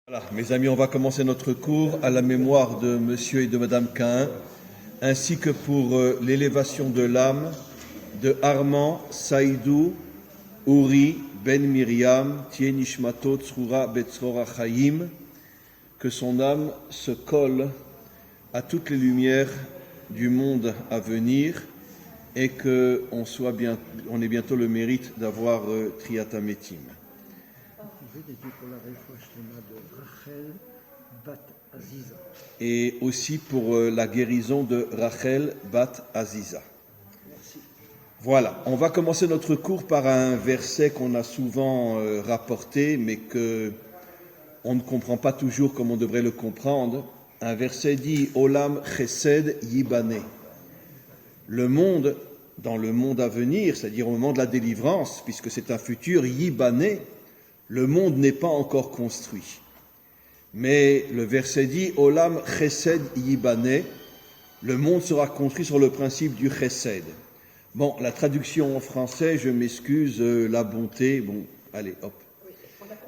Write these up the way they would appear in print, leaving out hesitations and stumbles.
Voilà, mes amis, on va commencer notre cours à la mémoire de Monsieur et de Madame Cain, ainsi que pour l'élévation de l'âme de Armand Saïdou Ouri Ben Myriam Tieh Nishmato Tzroura Betzrora Chaim, que son âme se colle à toutes les lumières du monde à venir et qu'on ait bientôt le mérite d'avoir Triata Metim. Et aussi pour la guérison de Rachel Bat Aziza. Voilà, on va commencer notre cours par un verset qu'on a souvent rapporté, mais que on ne comprend pas toujours comme on devrait le comprendre. Un verset dit « Olam Chesed Yibane ». Le monde, dans le monde à venir, c'est-à-dire au moment de la délivrance, puisque c'est un futur Yibane, le monde n'est pas encore construit. Mais le verset dit « Olam Chesed Yibane », le monde sera construit sur le principe du Chesed. Bon, la traduction en français, je m'excuse, la bonté, bon, allez, hop.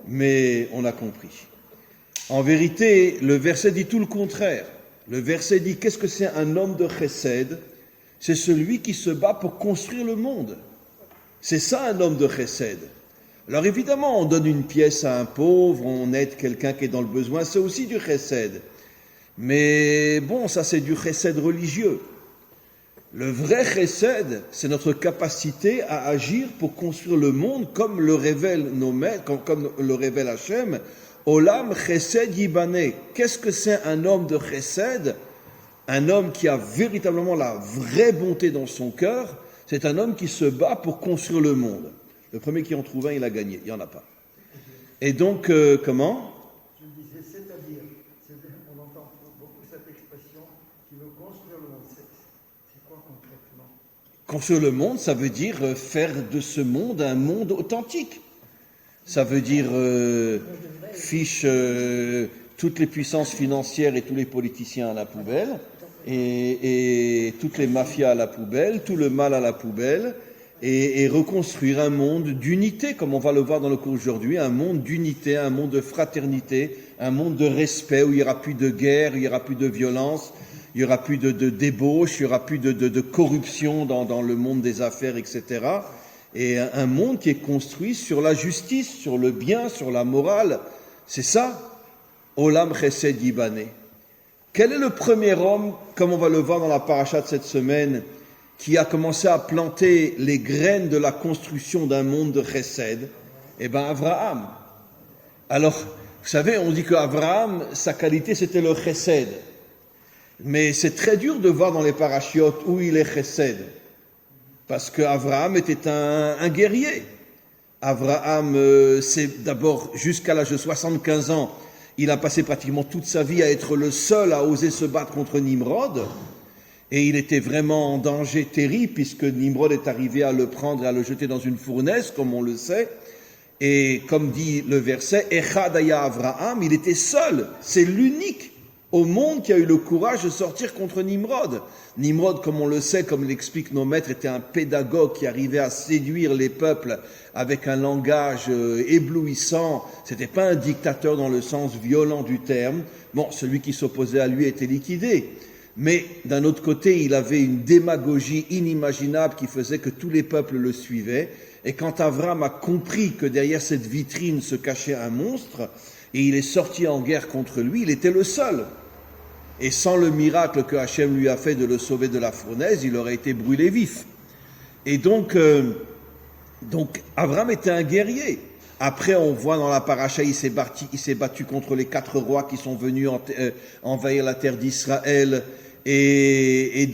Mais on a compris. En vérité, le verset dit tout le contraire. Le verset dit, qu'est-ce que c'est un homme de Chesed ? C'est celui qui se bat pour construire le monde. C'est ça un homme de Chesed. Alors évidemment, on donne une pièce à un pauvre, on aide quelqu'un qui est dans le besoin, c'est aussi du chesed. Mais bon, ça c'est du chesed religieux. Le vrai chesed, c'est notre capacité à agir pour construire le monde comme le révèle nos maîtres, comme le révèle Hachem. Olam chesed yibane. Qu'est-ce que c'est un homme de chesed ? Un homme qui a véritablement la vraie bonté dans son cœur, c'est un homme qui se bat pour construire le monde. Le premier qui en trouve un, il a gagné. Il n'y en a pas. Et donc, comment ? Je disais, c'est-à-dire, on entend beaucoup cette expression qui veut construire le monde. C'est quoi concrètement ? Construire le monde, ça veut dire faire de ce monde un monde authentique. Ça veut dire fiche toutes les puissances financières et tous les politiciens à la poubelle, et toutes les mafias à la poubelle, tout le mal à la poubelle, et reconstruire un monde d'unité, comme on va le voir dans le cours aujourd'hui, un monde d'unité, un monde de fraternité, un monde de respect, où il n'y aura plus de guerre, il n'y aura plus de violence, il n'y aura plus de débauche, il n'y aura plus de corruption dans le monde des affaires, etc. Et un monde qui est construit sur la justice, sur le bien, sur la morale. C'est ça, Olam Chesed Yibane. Quel est le premier homme, comme on va le voir dans la paracha de cette semaine, qui a commencé à planter les graines de la construction d'un monde de chesed? Eh bien, Abraham. Alors, vous savez, on dit qu'Abraham, sa qualité, c'était le chesed. Mais c'est très dur de voir dans les parachiotes où il est chesed. Parce qu'Abraham était un guerrier. Abraham, c'est d'abord, jusqu'à l'âge de 75 ans, il a passé pratiquement toute sa vie à être le seul à oser se battre contre Nimrod. Et il était vraiment en danger terrible puisque Nimrod est arrivé à le prendre et à le jeter dans une fournaise, comme on le sait. Et comme dit le verset, Echad haya Avraham, il était seul. C'est l'unique au monde qui a eu le courage de sortir contre Nimrod. Nimrod, comme on le sait, comme l'expliquent nos maîtres, était un pédagogue qui arrivait à séduire les peuples avec un langage éblouissant. C'était pas un dictateur dans le sens violent du terme. Bon, celui qui s'opposait à lui était liquidé. Mais d'un autre côté, il avait une démagogie inimaginable qui faisait que tous les peuples le suivaient. Et quand Avram a compris que derrière cette vitrine se cachait un monstre, et il est sorti en guerre contre lui, il était le seul. Et sans le miracle que Hachem lui a fait de le sauver de la fournaise, il aurait été brûlé vif. Et donc Avram était un guerrier. Après, on voit dans la paracha, il s'est battu contre les 4 rois qui sont venus envahir la terre d'Israël. Et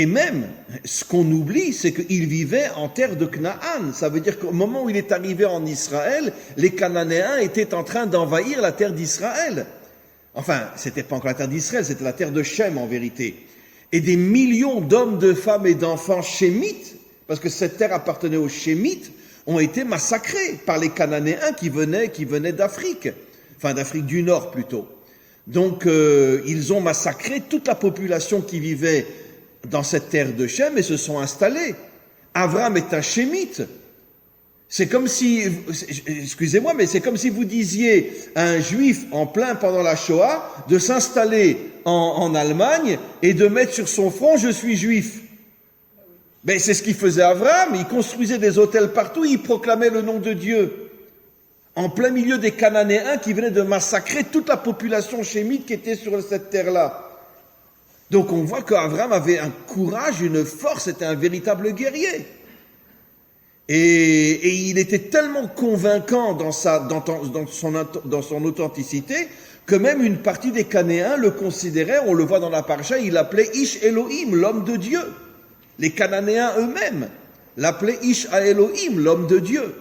même, ce qu'on oublie, c'est qu'il vivait en terre de Canaan. Ça veut dire qu'au moment où il est arrivé en Israël, les Cananéens étaient en train d'envahir la terre d'Israël. Enfin, c'était pas encore la terre d'Israël, c'était la terre de Shem en vérité. Et des millions d'hommes, de femmes et d'enfants shémites, parce que cette terre appartenait aux Shémites, ont été massacrés par les Cananéens qui venaient d'Afrique. Enfin, d'Afrique du Nord plutôt. Donc, ils ont massacré toute la population qui vivait dans cette terre de Shem et se sont installés. Avram est un Shémite. C'est comme si, excusez-moi, mais c'est comme si vous disiez à un juif en plein pendant la Shoah de s'installer en Allemagne et de mettre sur son front « Je suis juif ». Mais c'est ce qu'il faisait Abraham, il construisait des hôtels partout, il proclamait le nom de Dieu. En plein milieu des Cananéens qui venaient de massacrer toute la population chémite qui était sur cette terre-là. Donc on voit qu'Abraham avait un courage, une force, c'était un véritable guerrier. Et il était tellement convaincant dans son authenticité que même une partie des Cananéens le considéraient, on le voit dans la paracha, il l'appelait Ish Elohim, l'homme de Dieu. Les Cananéens eux-mêmes l'appelaient Ish Elohim, l'homme de Dieu.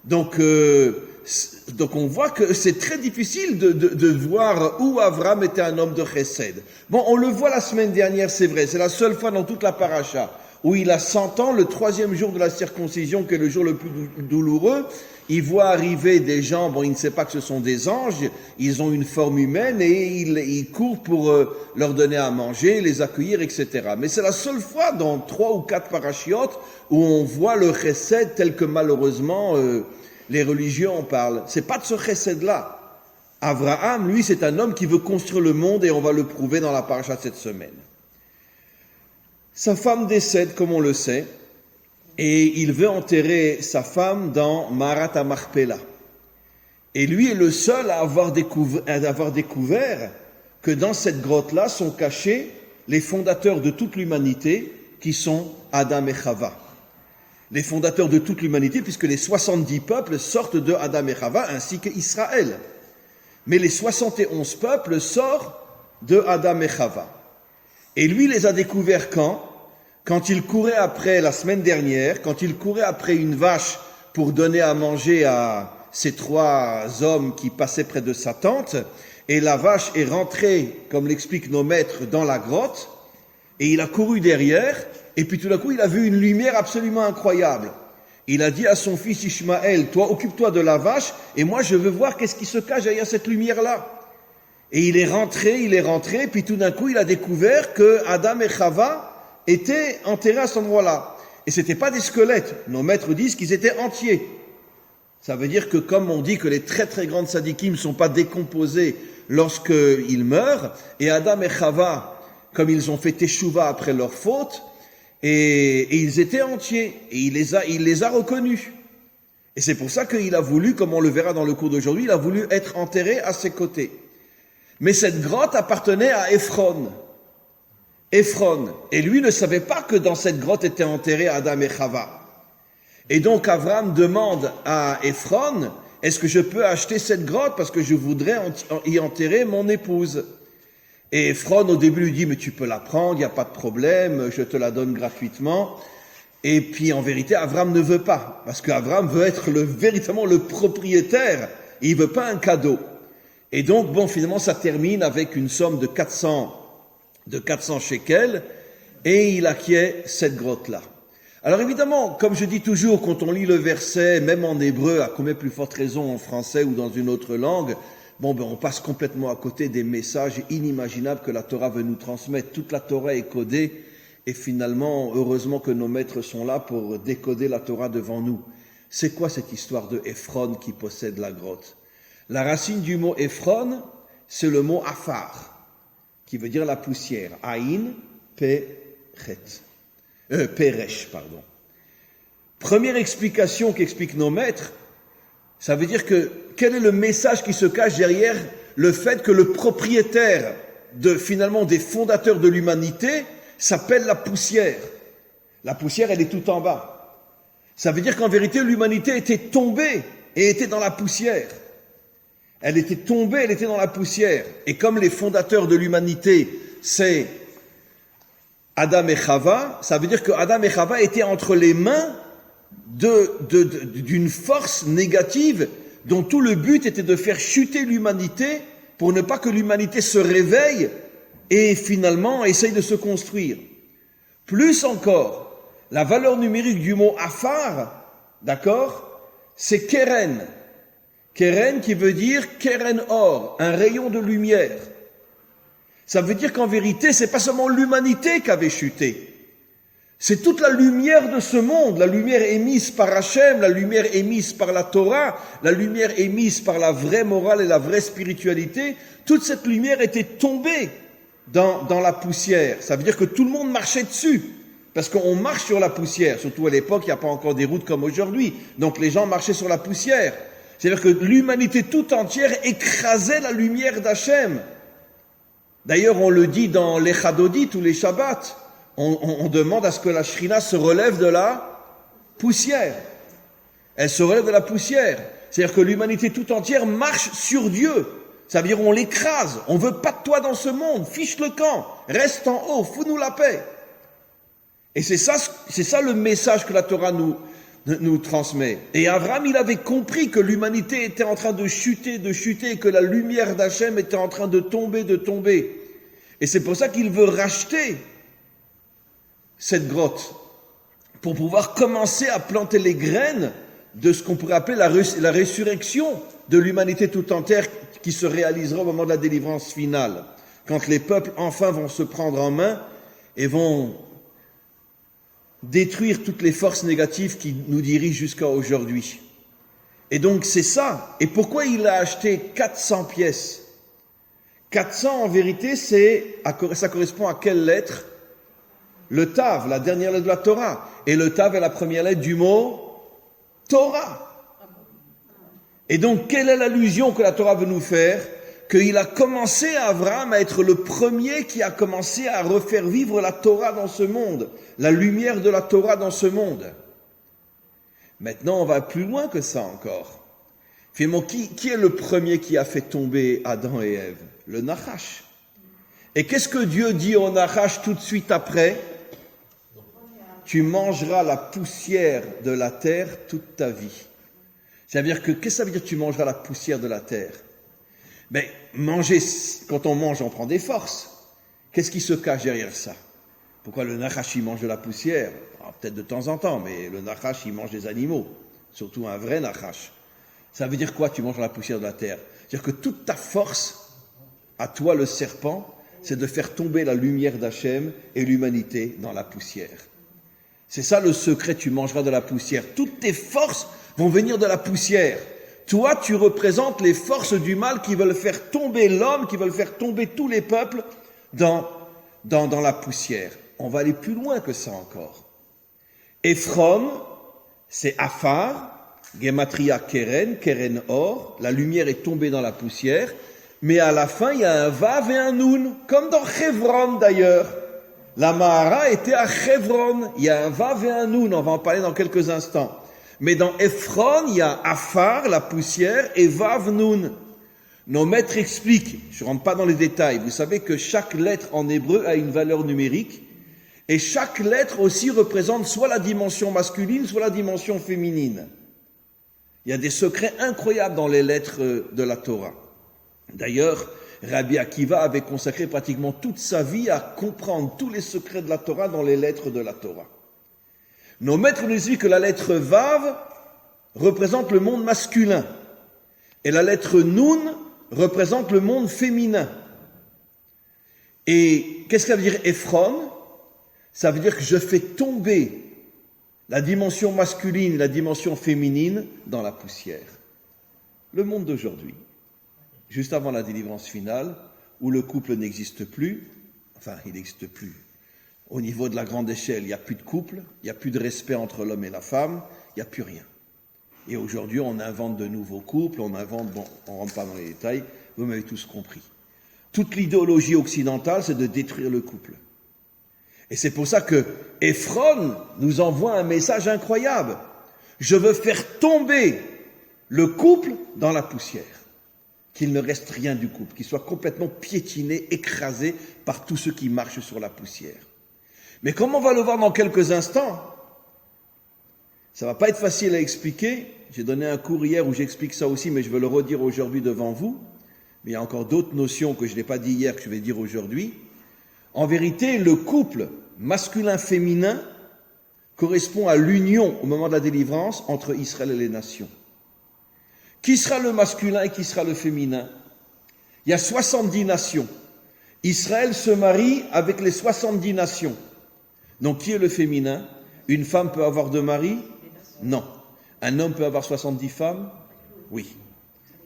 Donc on voit que c'est très difficile de voir où Abraham était un homme de chesed. Bon, on le voit la semaine dernière, c'est vrai, c'est la seule fois dans toute la paracha où il a 100 ans, le 3e jour de la circoncision, qui est le jour le plus douloureux, il voit arriver des gens, bon, il ne sait pas que ce sont des anges, ils ont une forme humaine et il court pour leur donner à manger, les accueillir, etc. Mais c'est la seule fois dans 3 ou 4 parachiotes où on voit le chesed tel que malheureusement les religieux en parlent. C'est pas de ce chesed-là. Abraham, lui, c'est un homme qui veut construire le monde et on va le prouver dans la paracha de cette semaine. Sa femme décède, comme on le sait, et il veut enterrer sa femme dans Marat HaMachpelah. Et lui est le seul à avoir découvert que dans cette grotte-là sont cachés les fondateurs de toute l'humanité, qui sont Adam et Chava. Les fondateurs de toute l'humanité, puisque les 70 peuples sortent de Adam et Chava, ainsi qu'Israël. Mais les 71 peuples sortent de Adam et Chava. Et lui les a découverts quand il courait après, la semaine dernière, quand il courait après une vache pour donner à manger à ces 3 hommes qui passaient près de sa tente, et la vache est rentrée, comme l'expliquent nos maîtres, dans la grotte, et il a couru derrière, et puis tout d'un coup il a vu une lumière absolument incroyable. Il a dit à son fils Ishmaël, toi occupe-toi de la vache, et moi je veux voir qu'est-ce qui se cache derrière cette lumière-là. Et il est rentré, puis tout d'un coup il a découvert que Adam et Chava étaient enterrés à cet endroit-là. Et c'était pas des squelettes. Nos maîtres disent qu'ils étaient entiers. Ça veut dire que comme on dit que les très très grandes sadikim ne sont pas décomposés lorsqu'ils meurent, et Adam et Chava, comme ils ont fait teshuva après leur faute, et ils étaient entiers, et il les a reconnus. Et c'est pour ça qu'il a voulu, comme on le verra dans le cours d'aujourd'hui, il a voulu être enterré à ses côtés. Mais cette grotte appartenait à Ephron. Et lui ne savait pas que dans cette grotte étaient enterrés Adam et Chava. Et donc Abraham demande à Ephron, est-ce que je peux acheter cette grotte parce que je voudrais y enterrer mon épouse? Et Ephron au début lui dit, mais tu peux la prendre, il n'y a pas de problème, je te la donne gratuitement. Et puis en vérité, Abraham ne veut pas, parce qu'Abraham veut être véritablement le propriétaire, et il veut pas un cadeau. Et donc, bon, finalement, ça termine avec une somme de 400 shekels, et il acquiert cette grotte-là. Alors évidemment, comme je dis toujours, quand on lit le verset, même en hébreu, à combien plus forte raison en français ou dans une autre langue, on passe complètement à côté des messages inimaginables que la Torah veut nous transmettre. Toute la Torah est codée, et finalement, heureusement que nos maîtres sont là pour décoder la Torah devant nous. C'est quoi cette histoire de Ephron qui possède la grotte? La racine du mot Ephron, c'est le mot afar, qui veut dire la poussière. Aïn, Peresh, pardon. Première explication qu'expliquent nos maîtres, ça veut dire que quel est le message qui se cache derrière le fait que le propriétaire finalement des fondateurs de l'humanité s'appelle la poussière. La poussière, elle est tout en bas. Ça veut dire qu'en vérité, l'humanité était tombée et était dans la poussière. Elle était tombée, elle était dans la poussière. Et comme les fondateurs de l'humanité, c'est Adam et Chava, ça veut dire que Adam et Chava étaient entre les mains d'une force négative dont tout le but était de faire chuter l'humanité pour ne pas que l'humanité se réveille et finalement essaye de se construire. Plus encore, la valeur numérique du mot afar, d'accord, c'est keren. Keren qui veut dire keren or, un rayon de lumière. Ça veut dire qu'en vérité, c'est pas seulement l'humanité qui avait chuté. C'est toute la lumière de ce monde, la lumière émise par Hachem, la lumière émise par la Torah, la lumière émise par la vraie morale et la vraie spiritualité. Toute cette lumière était tombée dans la poussière. Ça veut dire que tout le monde marchait dessus. Parce qu'on marche sur la poussière. Surtout à l'époque, il n'y a pas encore des routes comme aujourd'hui. Donc les gens marchaient sur la poussière. C'est-à-dire que l'humanité tout entière écrasait la lumière d'Hachem. D'ailleurs, on le dit dans les Chadodit ou les Shabbats. On demande à ce que la Shrina se relève de la poussière. Elle se relève de la poussière. C'est-à-dire que l'humanité tout entière marche sur Dieu. Ça veut dire on l'écrase. On veut pas de toi dans ce monde. Fiche le camp. Reste en haut. Fous-nous la paix. Et c'est ça le message que la Torah nous transmet. Et Abraham, il avait compris que l'humanité était en train de chuter, et que la lumière d'Hachem était en train de tomber. Et c'est pour ça qu'il veut racheter cette grotte, pour pouvoir commencer à planter les graines de ce qu'on pourrait appeler la résurrection de l'humanité tout entière qui se réalisera au moment de la délivrance finale, quand les peuples enfin vont se prendre en main et vont détruire toutes les forces négatives qui nous dirigent jusqu'à aujourd'hui. Et donc c'est ça. Et pourquoi il a acheté 400 pièces? 400 en vérité, ça correspond à quelle lettre? Le Tav, la dernière lettre de la Torah. Et le Tav est la première lettre du mot Torah. Et donc, quelle est l'allusion que la Torah veut nous faire? Qu'il a commencé, Abraham, à être le premier qui a commencé à refaire vivre la Torah dans ce monde, la lumière de la Torah dans ce monde. Maintenant, on va plus loin que ça encore. Finalement, qui est le premier qui a fait tomber Adam et Ève? Le Nachash. Et qu'est-ce que Dieu dit au Nachash tout de suite après? Tu mangeras la poussière de la terre toute ta vie. Ça veut dire qu'est-ce que ça veut dire tu mangeras la poussière de la terre? Ben, quand on mange, on prend des forces. Qu'est-ce qui se cache derrière ça? Pourquoi le Nachash, il mange de la poussière? Alors, peut-être de temps en temps, mais le Nachash, il mange des animaux. Surtout un vrai Nachash. Ça veut dire quoi, tu manges la poussière de la terre? C'est-à-dire que toute ta force, à toi le serpent, c'est de faire tomber la lumière d'Hachem et l'humanité dans la poussière. C'est ça le secret, tu mangeras de la poussière. Toutes tes forces vont venir de la poussière. Toi, tu représentes les forces du mal qui veulent faire tomber l'homme, qui veulent faire tomber tous les peuples dans la poussière. On va aller plus loin que ça encore. Ephron, c'est Afar, Gematria Keren Or, la lumière est tombée dans la poussière, mais à la fin, il y a un Vav et un Nun, comme dans Chevron d'ailleurs. La Mahara était à Chevron, il y a un Vav et un Nun, on va en parler dans quelques instants. Mais dans Ephron, il y a Afar, la poussière, et Vav Nun. Nos maîtres expliquent, je ne rentre pas dans les détails, vous savez que chaque lettre en hébreu a une valeur numérique, et chaque lettre aussi représente soit la dimension masculine, soit la dimension féminine. Il y a des secrets incroyables dans les lettres de la Torah. D'ailleurs, Rabbi Akiva avait consacré pratiquement toute sa vie à comprendre tous les secrets de la Torah dans les lettres de la Torah. Nos maîtres nous disent que la lettre Vav représente le monde masculin et la lettre Nun représente le monde féminin. Et qu'est-ce que ça veut dire Ephron? Ça veut dire que je fais tomber la dimension masculine et la dimension féminine dans la poussière. Le monde d'aujourd'hui, juste avant la délivrance finale, où le couple n'existe plus, enfin il n'existe plus. Au niveau de la grande échelle, il n'y a plus de couple, il n'y a plus de respect entre l'homme et la femme, il n'y a plus rien. Et aujourd'hui, on invente de nouveaux couples, on ne rentre pas dans les détails, vous m'avez tous compris. Toute l'idéologie occidentale, c'est de détruire le couple. Et c'est pour ça que Ephron nous envoie un message incroyable. Je veux faire tomber le couple dans la poussière. Qu'il ne reste rien du couple, qu'il soit complètement piétiné, écrasé par tous ceux qui marchent sur la poussière. Mais comme on va le voir dans quelques instants, ça va pas être facile à expliquer. J'ai donné un cours hier où j'explique ça aussi, mais je veux le redire aujourd'hui devant vous. Mais il y a encore d'autres notions que je n'ai pas dit hier, que je vais dire aujourd'hui. En vérité, le couple masculin-féminin correspond à l'union au moment de la délivrance entre Israël et les nations. Qui sera le masculin et qui sera le féminin? Il y a 70 nations. Israël se marie avec les 70 nations. Donc qui est le féminin? Une femme peut avoir 2 maris? Non. Un homme peut avoir 70 femmes? Oui.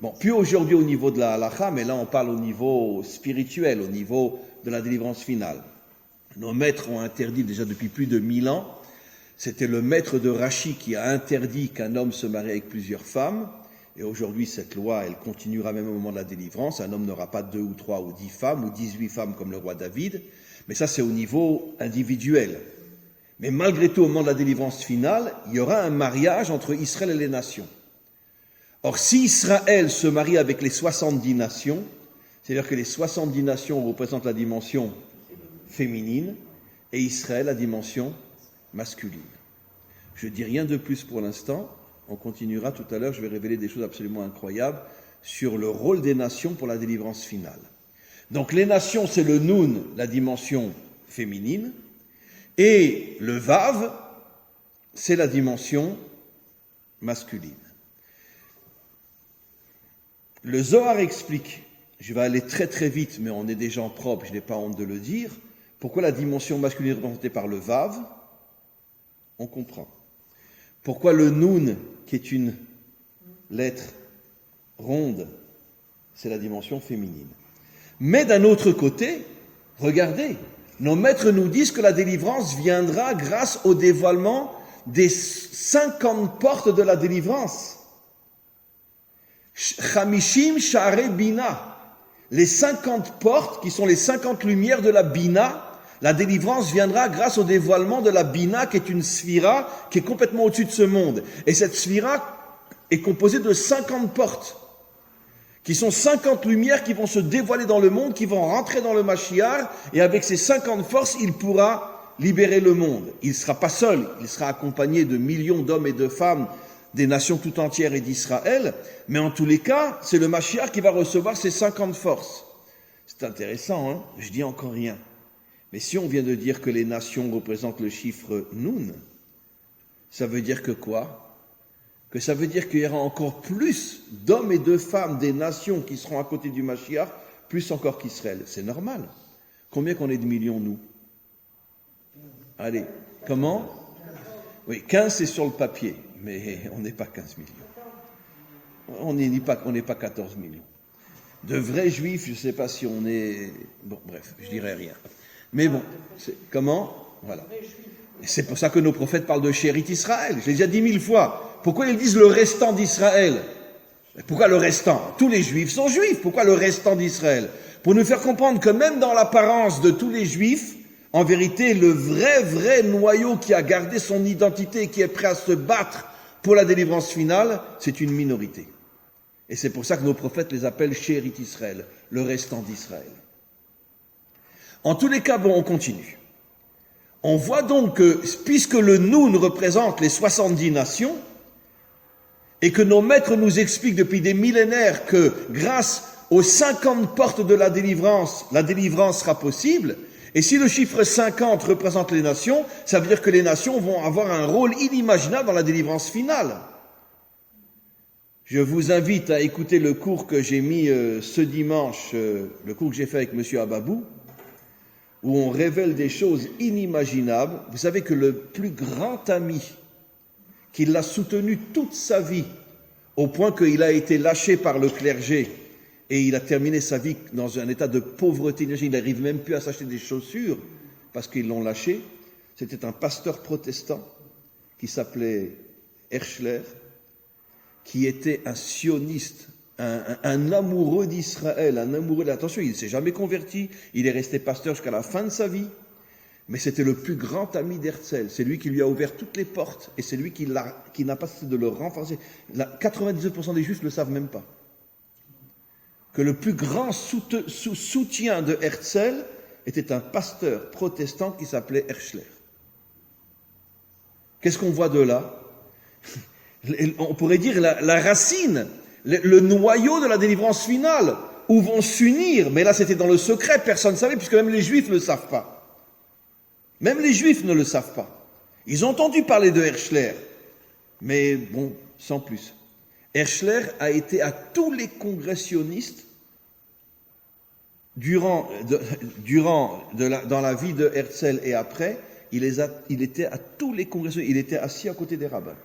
Bon, plus aujourd'hui au niveau de la halakha, mais là on parle au niveau spirituel, au niveau de la délivrance finale. Nos maîtres ont interdit déjà depuis plus de 1000 ans, c'était le maître de Rachi qui a interdit qu'un homme se marie avec plusieurs femmes, et aujourd'hui cette loi, elle continuera même au moment de la délivrance, un homme n'aura pas 2 ou 3 ou 10 femmes, ou 18 femmes comme le roi David, mais ça c'est au niveau individuel. Mais malgré tout, au moment de la délivrance finale, il y aura un mariage entre Israël et les nations. Or, si Israël se marie avec les 70 nations, c'est-à-dire que les 70 nations représentent la dimension féminine et Israël la dimension masculine. Je ne dis rien de plus pour l'instant, on continuera tout à l'heure, je vais révéler des choses absolument incroyables sur le rôle des nations pour la délivrance finale. Donc les nations, c'est le Noun, la dimension féminine, et le Vav, c'est la dimension masculine. Le Zohar explique, je vais aller très très vite, mais on est des gens propres, je n'ai pas honte de le dire, pourquoi la dimension masculine est représentée par le Vav, on comprend. Pourquoi le Noun, qui est une lettre ronde, c'est la dimension féminine. Mais d'un autre côté, regardez, nos maîtres nous disent que la délivrance viendra grâce au dévoilement des 50 portes de la délivrance. Chamishim Sha'arei Bina, les 50 portes qui sont les 50 lumières de la Bina, la délivrance viendra grâce au dévoilement de la Bina qui est une sphira qui est complètement au-dessus de ce monde. Et cette sphira est composée de 50 portes qui sont 50 lumières qui vont se dévoiler dans le monde, qui vont rentrer dans le Mashiach, et avec ces 50 forces, il pourra libérer le monde. Il ne sera pas seul, il sera accompagné de millions d'hommes et de femmes des nations tout entières et d'Israël, mais en tous les cas, c'est le Mashiach qui va recevoir ces 50 forces. C'est intéressant, hein? Je dis encore rien. Mais si on vient de dire que les nations représentent le chiffre Noun, ça veut dire que quoi? Que ça veut dire qu'il y aura encore plus d'hommes et de femmes des nations qui seront à côté du Mashiach, plus encore qu'Israël. C'est normal. Combien qu'on est de millions, nous? Allez, comment? Oui, 15 c'est sur le papier, mais on n'est pas 15 millions. On n'est pas 14 millions. De vrais juifs, je ne sais pas si on est... Bon, bref, je dirais rien. Mais bon, comment? Voilà. Et c'est pour ça que nos prophètes parlent de Shérit Israël. Je l'ai déjà dit 1000 fois. Pourquoi ils disent le restant d'Israël? Pourquoi le restant? Tous les juifs sont juifs. Pourquoi le restant d'Israël? Pour nous faire comprendre que même dans l'apparence de tous les juifs, en vérité, le vrai noyau qui a gardé son identité et qui est prêt à se battre pour la délivrance finale, c'est une minorité. Et c'est pour ça que nos prophètes les appellent Shérit Israël, le restant d'Israël. En tous les cas, bon, on continue. On voit donc que, puisque le Noun représente les 70 nations, et que nos maîtres nous expliquent depuis des millénaires que grâce aux 50 portes de la délivrance sera possible, et si le chiffre 50 représente les nations, ça veut dire que les nations vont avoir un rôle inimaginable dans la délivrance finale. Je vous invite à écouter le cours que j'ai mis ce dimanche, le cours que j'ai fait avec M. Ababou, où on révèle des choses inimaginables. Vous savez que le plus grand ami qui l'a soutenu toute sa vie, au point qu'il a été lâché par le clergé, et il a terminé sa vie dans un état de pauvreté. Il n'arrive même plus à s'acheter des chaussures, parce qu'ils l'ont lâché. C'était un pasteur protestant, qui s'appelait Herschler, qui était un sioniste, un amoureux d'Israël, un amoureux attention, il ne s'est jamais converti, il est resté pasteur jusqu'à la fin de sa vie, mais c'était le plus grand ami d'Herzl, c'est lui qui lui a ouvert toutes les portes, et c'est lui qui n'a pas cessé de le renforcer. 99% des juifs ne le savent même pas. Que le plus grand soutien de Herzl était un pasteur protestant qui s'appelait Herschler. Qu'est-ce qu'on voit de là? On pourrait dire la racine, le noyau de la délivrance finale, où vont s'unir, mais là c'était dans le secret, personne ne savait, puisque même les Juifs ne le savent pas. Même les Juifs ne le savent pas. Ils ont entendu parler de Herschler, mais bon, sans plus. Herschler a été à tous les congressionnistes dans la vie de Herzl et après, il était à tous les congrès, il était assis à côté des rabbins.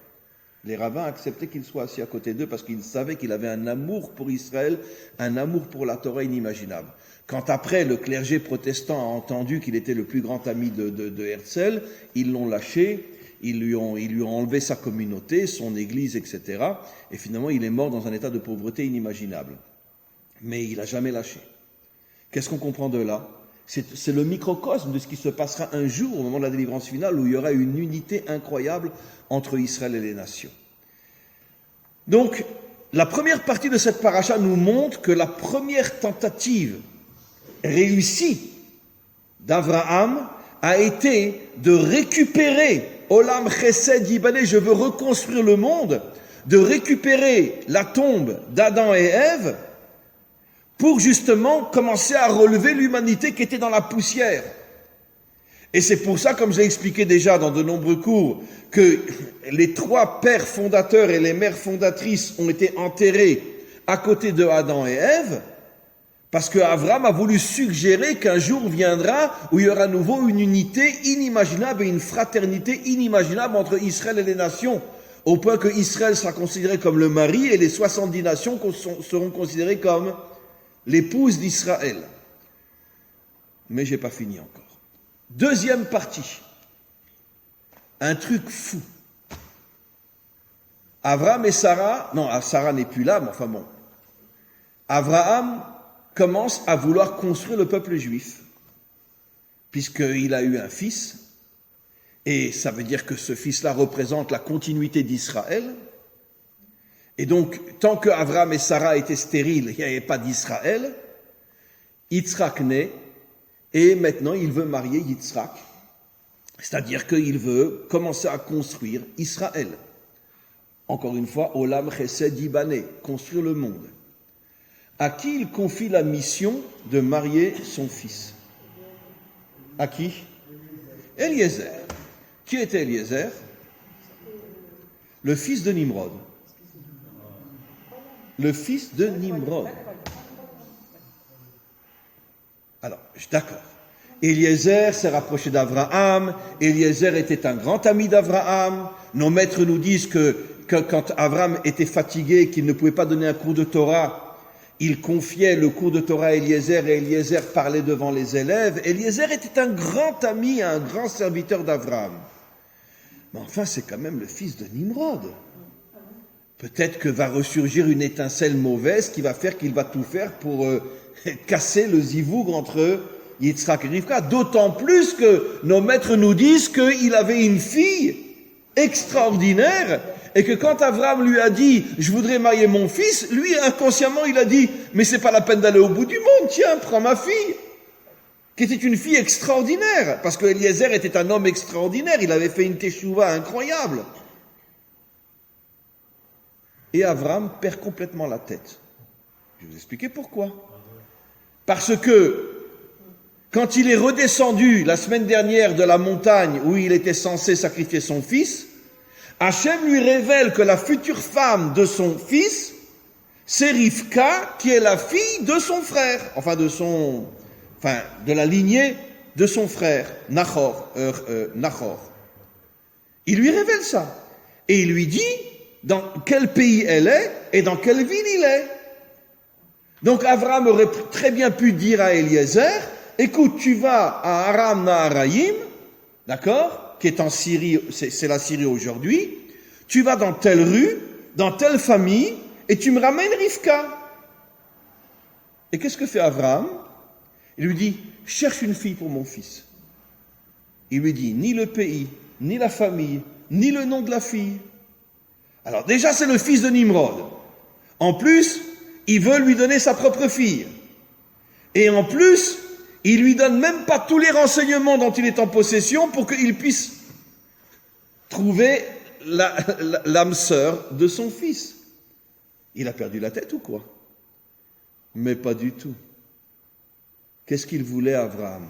Les rabbins acceptaient qu'il soit assis à côté d'eux parce qu'ils savaient qu'il avait un amour pour Israël, un amour pour la Torah inimaginable. Quand après le clergé protestant a entendu qu'il était le plus grand ami de Herzl, ils l'ont lâché, ils lui ont enlevé sa communauté, son église, etc. Et finalement, il est mort dans un état de pauvreté inimaginable. Mais il n'a jamais lâché. Qu'est-ce qu'on comprend de là ? C'est le microcosme de ce qui se passera un jour, au moment de la délivrance finale, où il y aura une unité incroyable entre Israël et les nations. Donc, la première partie de cette paracha nous montre que la première tentative réussie d'Abraham a été de récupérer Olam Chesed Yibane, je veux reconstruire le monde, de récupérer la tombe d'Adam et Ève pour justement commencer à relever l'humanité qui était dans la poussière. Et c'est pour ça, comme je l'ai expliqué déjà dans de nombreux cours, que les 3 pères fondateurs et les mères fondatrices ont été enterrés à côté de Adam et Ève, parce que Abraham a voulu suggérer qu'un jour viendra où il y aura à nouveau une unité inimaginable et une fraternité inimaginable entre Israël et les nations, au point que Israël sera considéré comme le mari et les 70 nations seront considérées comme l'épouse d'Israël. Mais j'ai pas fini encore. Deuxième partie. Un truc fou. Abraham et Sarah, non, Sarah n'est plus là, mais enfin bon. Abraham commence à vouloir construire le peuple juif, puisqu'il a eu un fils, et ça veut dire que ce fils-là représente la continuité d'Israël. Et donc, tant que Abraham et Sarah étaient stériles, il n'y avait pas d'Israël. Yitzhak naît, et maintenant il veut marier Yitzhak, c'est-à-dire qu'il veut commencer à construire Israël. Encore une fois, Olam Chesed Yibane, construire le monde. À qui il confie la mission de marier son fils? À qui? Eliezer. Qui était Eliezer? Le fils de Nimrod. Le fils de Nimrod. Alors, d'accord. Eliezer s'est rapproché d'Abraham. Eliezer était un grand ami d'Abraham. Nos maîtres nous disent que quand Abraham était fatigué, qu'il ne pouvait pas donner un cours de Torah, il confiait le cours de Torah à Eliezer et Eliezer parlait devant les élèves. Eliezer était un grand ami, un grand serviteur d'Abraham. Mais enfin, c'est quand même le fils de Nimrod. Peut-être que va ressurgir une étincelle mauvaise qui va faire qu'il va tout faire pour casser le zivoug entre Yitzhak et Rivka. D'autant plus que nos maîtres nous disent qu'il avait une fille extraordinaire et que quand Abraham lui a dit « je voudrais marier mon fils », lui inconsciemment il a dit « mais c'est pas la peine d'aller au bout du monde, tiens, prends ma fille » qui était une fille extraordinaire, parce que Eliezer était un homme extraordinaire, il avait fait une teshuva incroyable. Et Abraham perd complètement la tête. Je vais vous expliquer pourquoi. Parce que, quand il est redescendu la semaine dernière de la montagne où il était censé sacrifier son fils, Hachem lui révèle que la future femme de son fils, c'est Rivka, qui est la fille de son frère, de la lignée de son frère, Nahor. Il lui révèle ça. Et il lui dit dans quel pays elle est et dans quelle ville il est. Donc Abraham aurait très bien pu dire à Eliezer, écoute, tu vas à Aram Naharaim, d'accord, qui est en Syrie, c'est la Syrie aujourd'hui, tu vas dans telle rue, dans telle famille, et tu me ramènes Rivka. Et qu'est-ce que fait Abraham? Il lui dit, cherche une fille pour mon fils. Il lui dit, ni le pays, ni la famille, ni le nom de la fille. Alors déjà, c'est le fils de Nimrod. En plus, il veut lui donner sa propre fille. Et en plus, il lui donne même pas tous les renseignements dont il est en possession pour qu'il puisse trouver l'âme sœur de son fils. Il a perdu la tête ou quoi? Mais pas du tout. Qu'est-ce qu'il voulait, Abraham?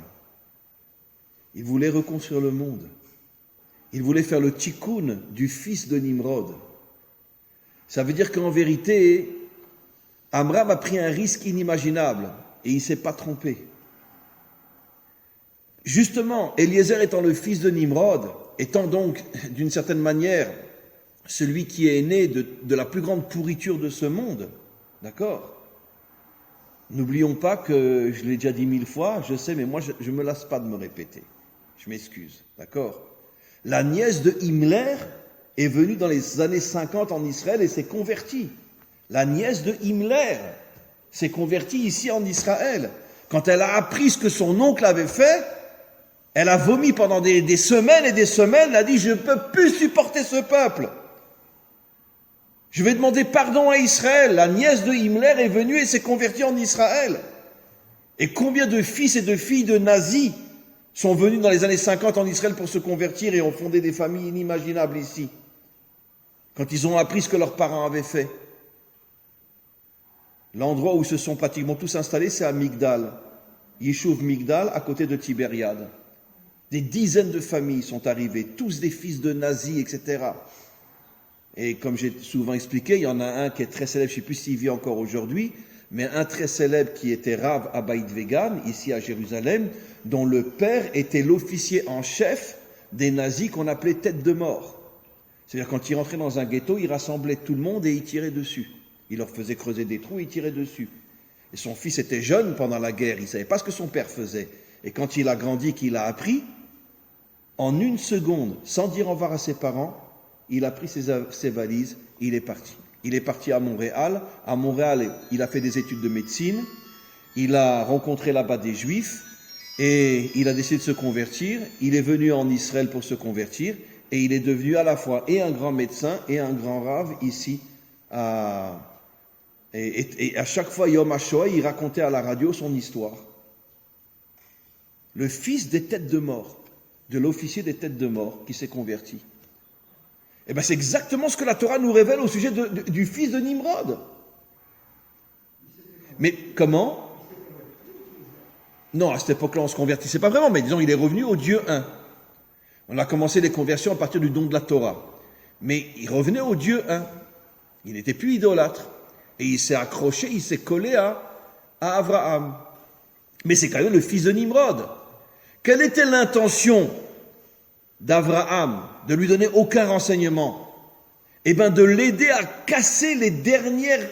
Il voulait reconstruire le monde. Il voulait faire le tikkun du fils de Nimrod. Ça veut dire qu'en vérité, Abraham a pris un risque inimaginable et il ne s'est pas trompé. justement, Eliezer étant le fils de Nimrod, étant donc d'une certaine manière celui qui est né de la plus grande pourriture de ce monde, d'accord? N'oublions pas que, je l'ai déjà dit 1000 fois, je sais, mais moi je me lasse pas de me répéter. Je m'excuse, d'accord? La nièce de Himmler est venue dans les années 50 en Israël et s'est convertie. La nièce de Himmler s'est convertie ici en Israël. Quand elle a appris ce que son oncle avait fait, elle a vomi pendant des semaines et des semaines, elle a dit « Je ne peux plus supporter ce peuple ». Je vais demander pardon à Israël. La nièce de Himmler est venue et s'est convertie en Israël. Et combien de fils et de filles de nazis sont venus dans les années 50 en Israël pour se convertir et ont fondé des familles inimaginables ici, quand ils ont appris ce que leurs parents avaient fait. L'endroit où ils se sont pratiquement tous installés, c'est à Migdal. Yishuv Migdal, à côté de Tibériade. Des dizaines de familles sont arrivées, tous des fils de nazis, etc. Et comme j'ai souvent expliqué, il y en a un qui est très célèbre, je ne sais plus s'il vit encore aujourd'hui, mais un très célèbre qui était Rav à Beit Vegan, ici à Jérusalem, dont le père était l'officier en chef des nazis qu'on appelait tête de mort. C'est-à-dire quand il rentrait dans un ghetto, il rassemblait tout le monde et il tirait dessus. Il leur faisait creuser des trous et il tirait dessus. Et son fils était jeune pendant la guerre, il ne savait pas ce que son père faisait. Et quand il a grandi, qu'il a appris, en une seconde, sans dire au revoir à ses parents, il a pris ses valises, il est parti. Il est parti à Montréal. À Montréal, il a fait des études de médecine. Il a rencontré là-bas des Juifs et il a décidé de se convertir. Il est venu en Israël pour se convertir et il est devenu à la fois et un grand médecin et un grand rave ici. Et à chaque fois, Yom HaShoah, il racontait à la radio son histoire. Le fils des têtes de mort, de l'officier des têtes de mort qui s'est converti. Eh bien, c'est exactement ce que la Torah nous révèle au sujet du fils de Nimrod. Mais comment? Non, à cette époque-là, on ne se convertissait pas vraiment, mais disons, il est revenu au Dieu un. On a commencé les conversions à partir du don de la Torah. Mais il revenait au Dieu un. Il n'était plus idolâtre. Et il s'est accroché, il s'est collé à Abraham. Mais c'est quand même le fils de Nimrod. Quelle était l'intention d'Abraham, de lui donner aucun renseignement? Eh bien, de l'aider à casser les dernières,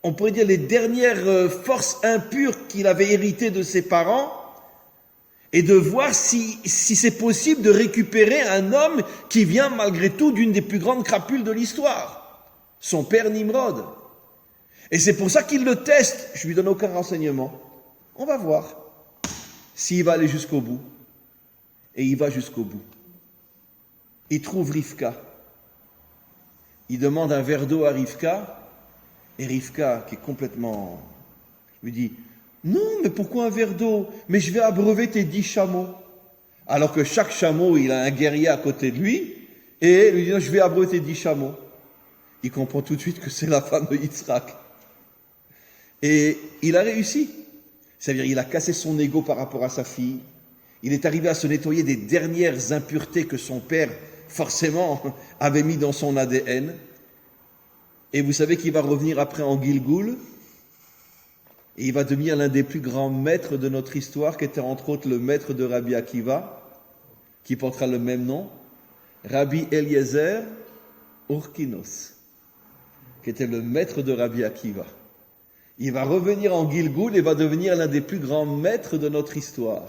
on pourrait dire les dernières forces impures qu'il avait héritées de ses parents, et de voir si c'est possible de récupérer un homme qui vient malgré tout d'une des plus grandes crapules de l'histoire, son père Nimrod. Et c'est pour ça qu'il le teste. Je lui donne aucun renseignement. On va voir s'il va aller jusqu'au bout. Et il va jusqu'au bout. Il trouve Rivka. Il demande un verre d'eau à Rivka. Et Rivka, qui est complètement... lui dit, non, mais pourquoi un verre d'eau? Mais je vais abreuver tes 10 chameaux. Alors que chaque chameau, il a un guerrier à côté de lui. Et lui dit, non, je vais abreuver tes 10 chameaux. Il comprend tout de suite que c'est la femme de Yitzhak. Et il a réussi. C'est-à-dire, il a cassé son ego par rapport à sa fille. Il est arrivé à se nettoyer des dernières impuretés que son père, forcément, avait mis dans son ADN. Et vous savez qu'il va revenir après en Gilgoul. Et il va devenir l'un des plus grands maîtres de notre histoire, qui était entre autres le maître de Rabbi Akiva, qui portera le même nom, Rabbi Eliezer Urkinos, qui était le maître de Rabbi Akiva. Il va revenir en Gilgoul et va devenir l'un des plus grands maîtres de notre histoire,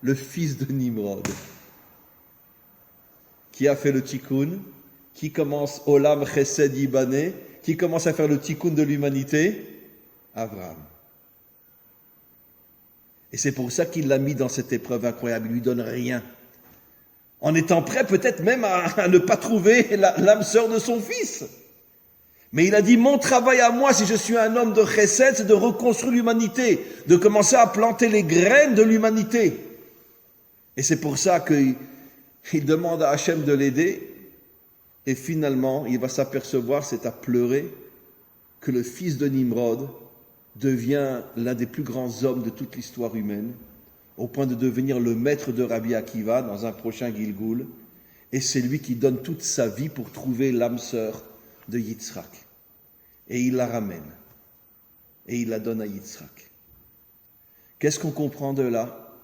le fils de Nimrod. Qui a fait le tikkun? Qui commence Olam Chesed Yibane? Qui commence à faire le tikkun de l'humanité? Abraham. Et c'est pour ça qu'il l'a mis dans cette épreuve incroyable. Il lui donne rien. En étant prêt peut-être même à ne pas trouver l'âme sœur de son fils. Mais il a dit, mon travail à moi, si je suis un homme de chesed, c'est de reconstruire l'humanité, de commencer à planter les graines de l'humanité. Et c'est pour ça qu'il demande à Hachem de l'aider. Et finalement, il va s'apercevoir, c'est à pleurer, que le fils de Nimrod devient l'un des plus grands hommes de toute l'histoire humaine, au point de devenir le maître de Rabbi Akiva dans un prochain Gilgoul. Et c'est lui qui donne toute sa vie pour trouver l'âme sœur de Yitzhak. Et il la ramène. Et il la donne à Yitzhak. Qu'est-ce qu'on comprend de là?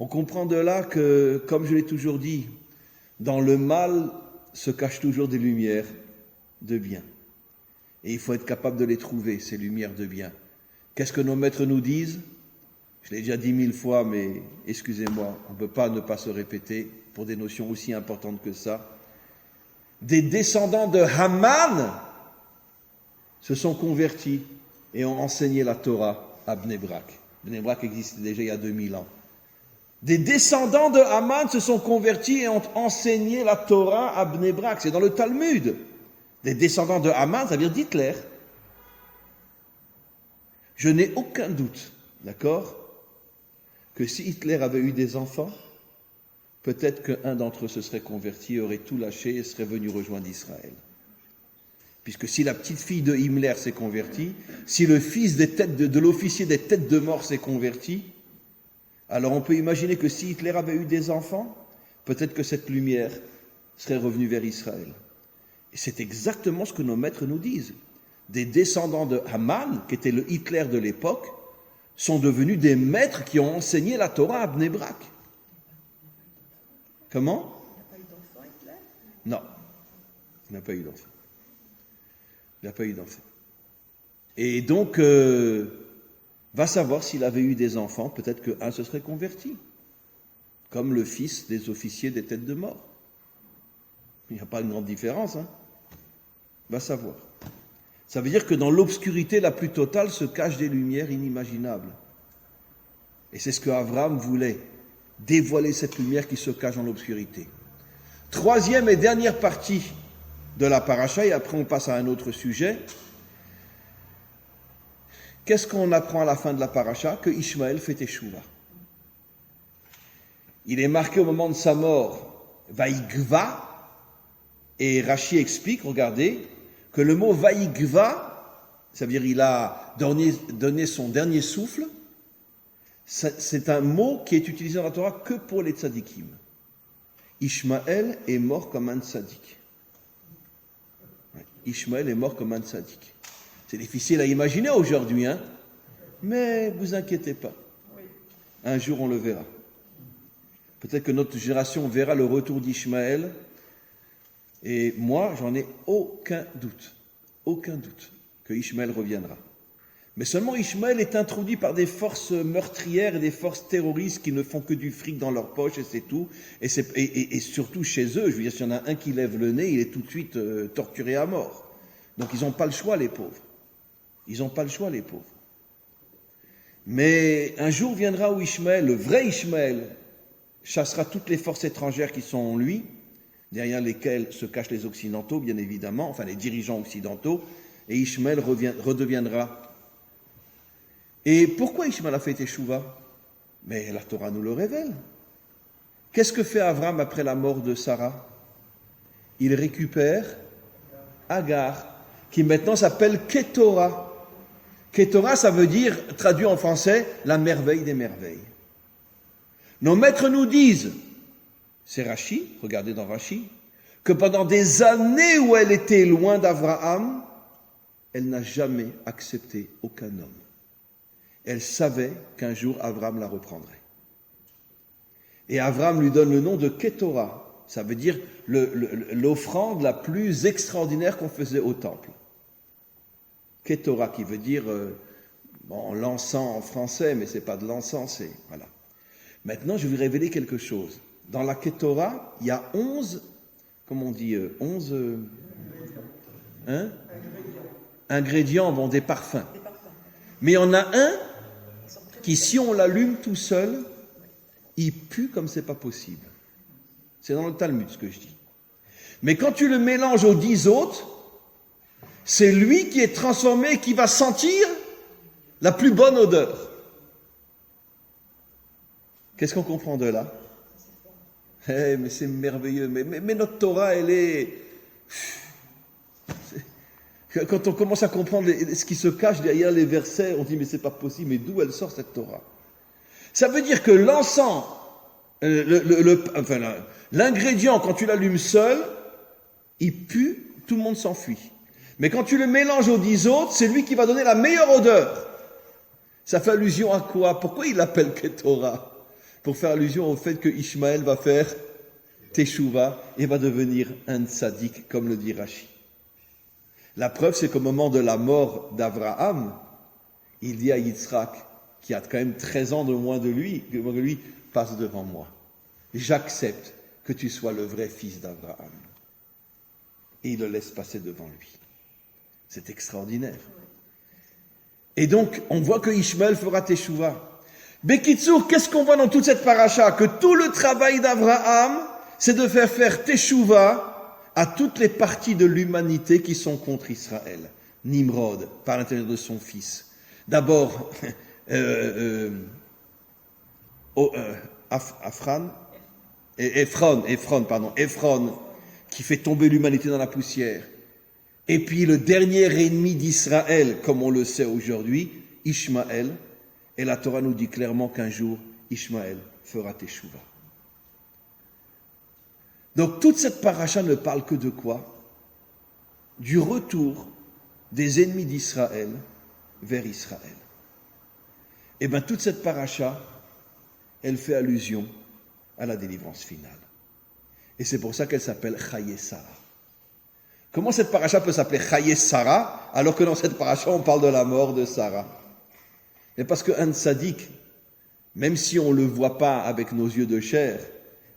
On comprend de là que, comme je l'ai toujours dit, dans le mal se cachent toujours des lumières de bien. Et il faut être capable de les trouver, ces lumières de bien. Qu'est-ce que nos maîtres nous disent? Je l'ai déjà dit 1000 fois, mais excusez-moi, on ne peut pas ne pas se répéter pour des notions aussi importantes que ça. Des descendants de Haman se sont convertis et ont enseigné la Torah à Bnei Brak. Bnei Brak existait déjà il y a 2000 ans. Des descendants de Haman se sont convertis et ont enseigné la Torah à Bnei Brak. C'est dans le Talmud. Des descendants de Haman, ça veut dire d'Hitler. Je n'ai aucun doute, d'accord, que si Hitler avait eu des enfants, peut-être qu'un d'entre eux se serait converti, aurait tout lâché et serait venu rejoindre Israël. Puisque si la petite fille de Himmler s'est convertie, si le fils de l'officier des têtes de mort s'est converti, alors on peut imaginer que si Hitler avait eu des enfants, peut-être que cette lumière serait revenue vers Israël. Et c'est exactement ce que nos maîtres nous disent. Des descendants de Haman, qui était le Hitler de l'époque, sont devenus des maîtres qui ont enseigné la Torah à Bnei Brak. Comment? Il n'a pas eu d'enfant, Hitler? Non, il n'a pas eu d'enfant. Il n'a pas eu d'enfant. Et donc, va savoir s'il avait eu des enfants, peut-être qu'un se serait converti, comme le fils des officiers des têtes de mort. Il n'y a pas une grande différence, hein. Va savoir. Ça veut dire que dans l'obscurité la plus totale se cachent des lumières inimaginables. Et c'est ce que Abraham voulait, dévoiler cette lumière qui se cache dans l'obscurité. Troisième et dernière partie de la paracha, et après on passe à un autre sujet. Qu'est-ce qu'on apprend à la fin de la paracha? Que Ishmaël fait teshuva. Il est marqué au moment de sa mort, Vaïgva, et Rashi explique, regardez, que le mot Vaïgva, ça veut dire il a donné son dernier souffle, c'est un mot qui est utilisé dans la Torah que pour les tzadikim. Ishmaël est mort comme un tzadik. Ishmaël est mort comme un tzadik. C'est difficile à imaginer aujourd'hui, hein, mais vous inquiétez pas. Un jour on le verra. Peut-être que notre génération verra le retour d'Ishmaël. Et moi, j'en ai aucun doute que Ishmaël reviendra. Mais seulement Ishmaël est introduit par des forces meurtrières et des forces terroristes qui ne font que du fric dans leur poche et c'est tout. Et surtout chez eux, je veux dire, s'il y en a un qui lève le nez, il est tout de suite torturé à mort. Donc ils n'ont pas le choix, les pauvres. Ils n'ont pas le choix, les pauvres. Mais un jour viendra où Ishmaël, le vrai Ishmaël, chassera toutes les forces étrangères qui sont en lui, derrière lesquelles se cachent les Occidentaux, bien évidemment, enfin les dirigeants occidentaux, et Ishmaël redeviendra. Et pourquoi Ishmaël a fait teshuva? Mais la Torah nous le révèle. Qu'est-ce que fait Abraham après la mort de Sarah? Il récupère Agar, qui maintenant s'appelle Ketora. Ketora, ça veut dire, traduit en français, la merveille des merveilles. Nos maîtres nous disent, c'est Rashi, regardez dans Rashi, que pendant des années où elle était loin d'Abraham, elle n'a jamais accepté aucun homme. Elle savait qu'un jour Abraham la reprendrait. Et Abraham lui donne le nom de Ketora, ça veut dire l'offrande la plus extraordinaire qu'on faisait au temple. Ketora qui veut dire, l'encens en français, mais c'est pas de l'encens, c'est, voilà. Maintenant, je vais vous révéler quelque chose. Dans la Ketora, il y a 11, comment on dit, 11 ingrédients, des parfums. Mais il y en a un qui, si on l'allume tout seul, il pue comme c'est pas possible. C'est dans le Talmud ce que je dis. Mais quand tu le mélanges aux 10 autres, c'est lui qui est transformé et qui va sentir la plus bonne odeur. Qu'est-ce qu'on comprend de là? Mais c'est merveilleux. Mais notre Torah, elle est... Quand on commence à comprendre ce qui se cache derrière les versets, on dit mais c'est pas possible, mais d'où elle sort cette Torah? Ça veut dire que l'encens, l'ingrédient, quand tu l'allumes seul, il pue, tout le monde s'enfuit. Mais quand tu le mélanges aux 10 autres, c'est lui qui va donner la meilleure odeur. Ça fait allusion à quoi? Pourquoi il l'appelle Ketora? pour faire allusion au fait que Ishmaël va faire Teshuvah et va devenir un tzaddik, comme le dit Rashi. La preuve, c'est qu'au moment de la mort d'Abraham, il dit à Yitzhak, qui a quand même 13 ans de moins de lui, passe devant moi. J'accepte que tu sois le vrai fils d'Abraham. Et il le laisse passer devant lui. C'est extraordinaire. Et donc, on voit que Ishmaël fera Teshuvah. Bekitsour, qu'est-ce qu'on voit dans toute cette paracha? Que tout le travail d'Abraham, c'est de faire Teshuvah à toutes les parties de l'humanité qui sont contre Israël. Nimrod, par l'intérieur de son fils. D'abord, Ephron, qui fait tomber l'humanité dans la poussière. Et puis le dernier ennemi d'Israël, comme on le sait aujourd'hui, Ishmaël. Et la Torah nous dit clairement qu'un jour, Ishmaël fera Teshuvah. Donc toute cette paracha ne parle que de quoi? Du retour des ennemis d'Israël vers Israël. Et bien toute cette paracha, elle fait allusion à la délivrance finale. Et c'est pour ça qu'elle s'appelle Chaye Sarah. Comment cette paracha peut s'appeler Chaye Sarah alors que dans cette paracha on parle de la mort de Sarah? Mais parce qu'un tzaddik, même si on ne le voit pas avec nos yeux de chair,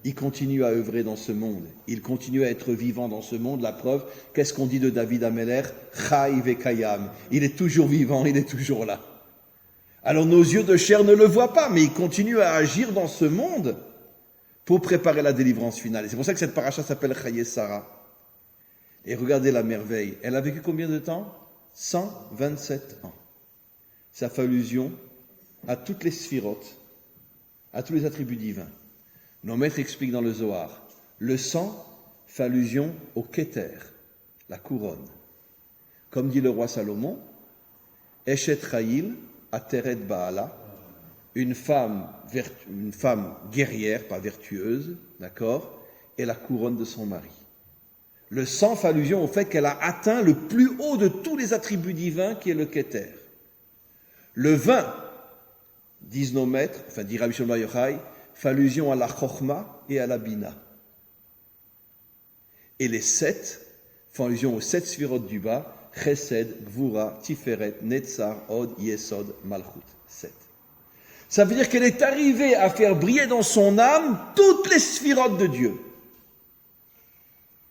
il continue à œuvrer dans ce monde. Il continue à être vivant dans ce monde. La preuve, qu'est-ce qu'on dit de David Ameler? Chai vekayam. Il est toujours vivant, il est toujours là. Alors nos yeux de chair ne le voient pas, mais il continue à agir dans ce monde pour préparer la délivrance finale. Et c'est pour ça que cette paracha s'appelle Chaye Sarah. Et regardez la merveille. Elle a vécu combien de temps? 127 ans. Ça fait allusion à toutes les sphirotes, à tous les attributs divins. Nos maîtres expliquent dans le Zohar, le sang fait allusion au Keter, la couronne. Comme dit le roi Salomon, Eshet Chayil Ateret Baala, une femme guerrière, pas vertueuse, d'accord, et la couronne de son mari. Le sang fait allusion au fait qu'elle a atteint le plus haut de tous les attributs divins qui est le Keter. Le vin, disent nos maîtres, dit Rabbi Shimon Bar Yochai, fait allusion à la Chochma et à la Bina. Et les 7 font allusion aux 7 sphirotes du bas, Chesed, Gvura, Tiferet, Netzar, Od, Yesod, Malchut. 7. Ça veut dire qu'elle est arrivée à faire briller dans son âme toutes les sphirotes de Dieu.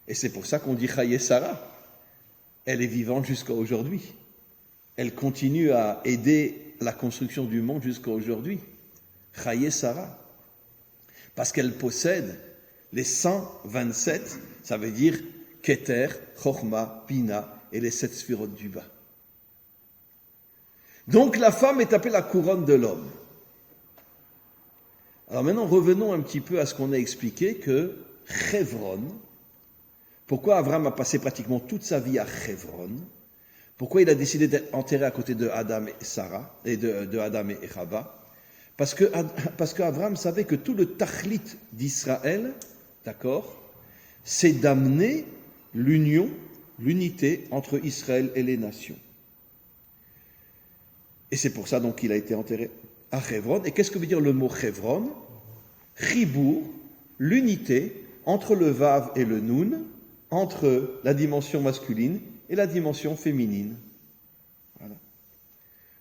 Et c'est pour ça qu'on dit Chaye Sarah. Elle est vivante jusqu'à aujourd'hui. Elle continue à aider la construction du monde jusqu'à aujourd'hui. Chaye Sarah. Parce qu'elle possède les 127, ça veut dire Keter, Chochma, Bina et les 7 sphirotes du bas. Donc la femme est appelée la couronne de l'homme. Alors maintenant, revenons un petit peu à ce qu'on a expliqué que Chevron, pourquoi Abraham a passé pratiquement toute sa vie à Chevron, pourquoi il a décidé d'être enterré à côté de Adam et Sarah, et de Adam et Chava, parce qu'Abraham savait que tout le tachlit d'Israël, d'accord, c'est d'amener l'union, l'unité entre Israël et les nations. Et c'est pour ça donc qu'il a été enterré à Chevron. Et qu'est-ce que veut dire le mot Chevron? Chibour, l'unité entre le Vav et le Nun, entre la dimension masculine et la dimension féminine. Voilà.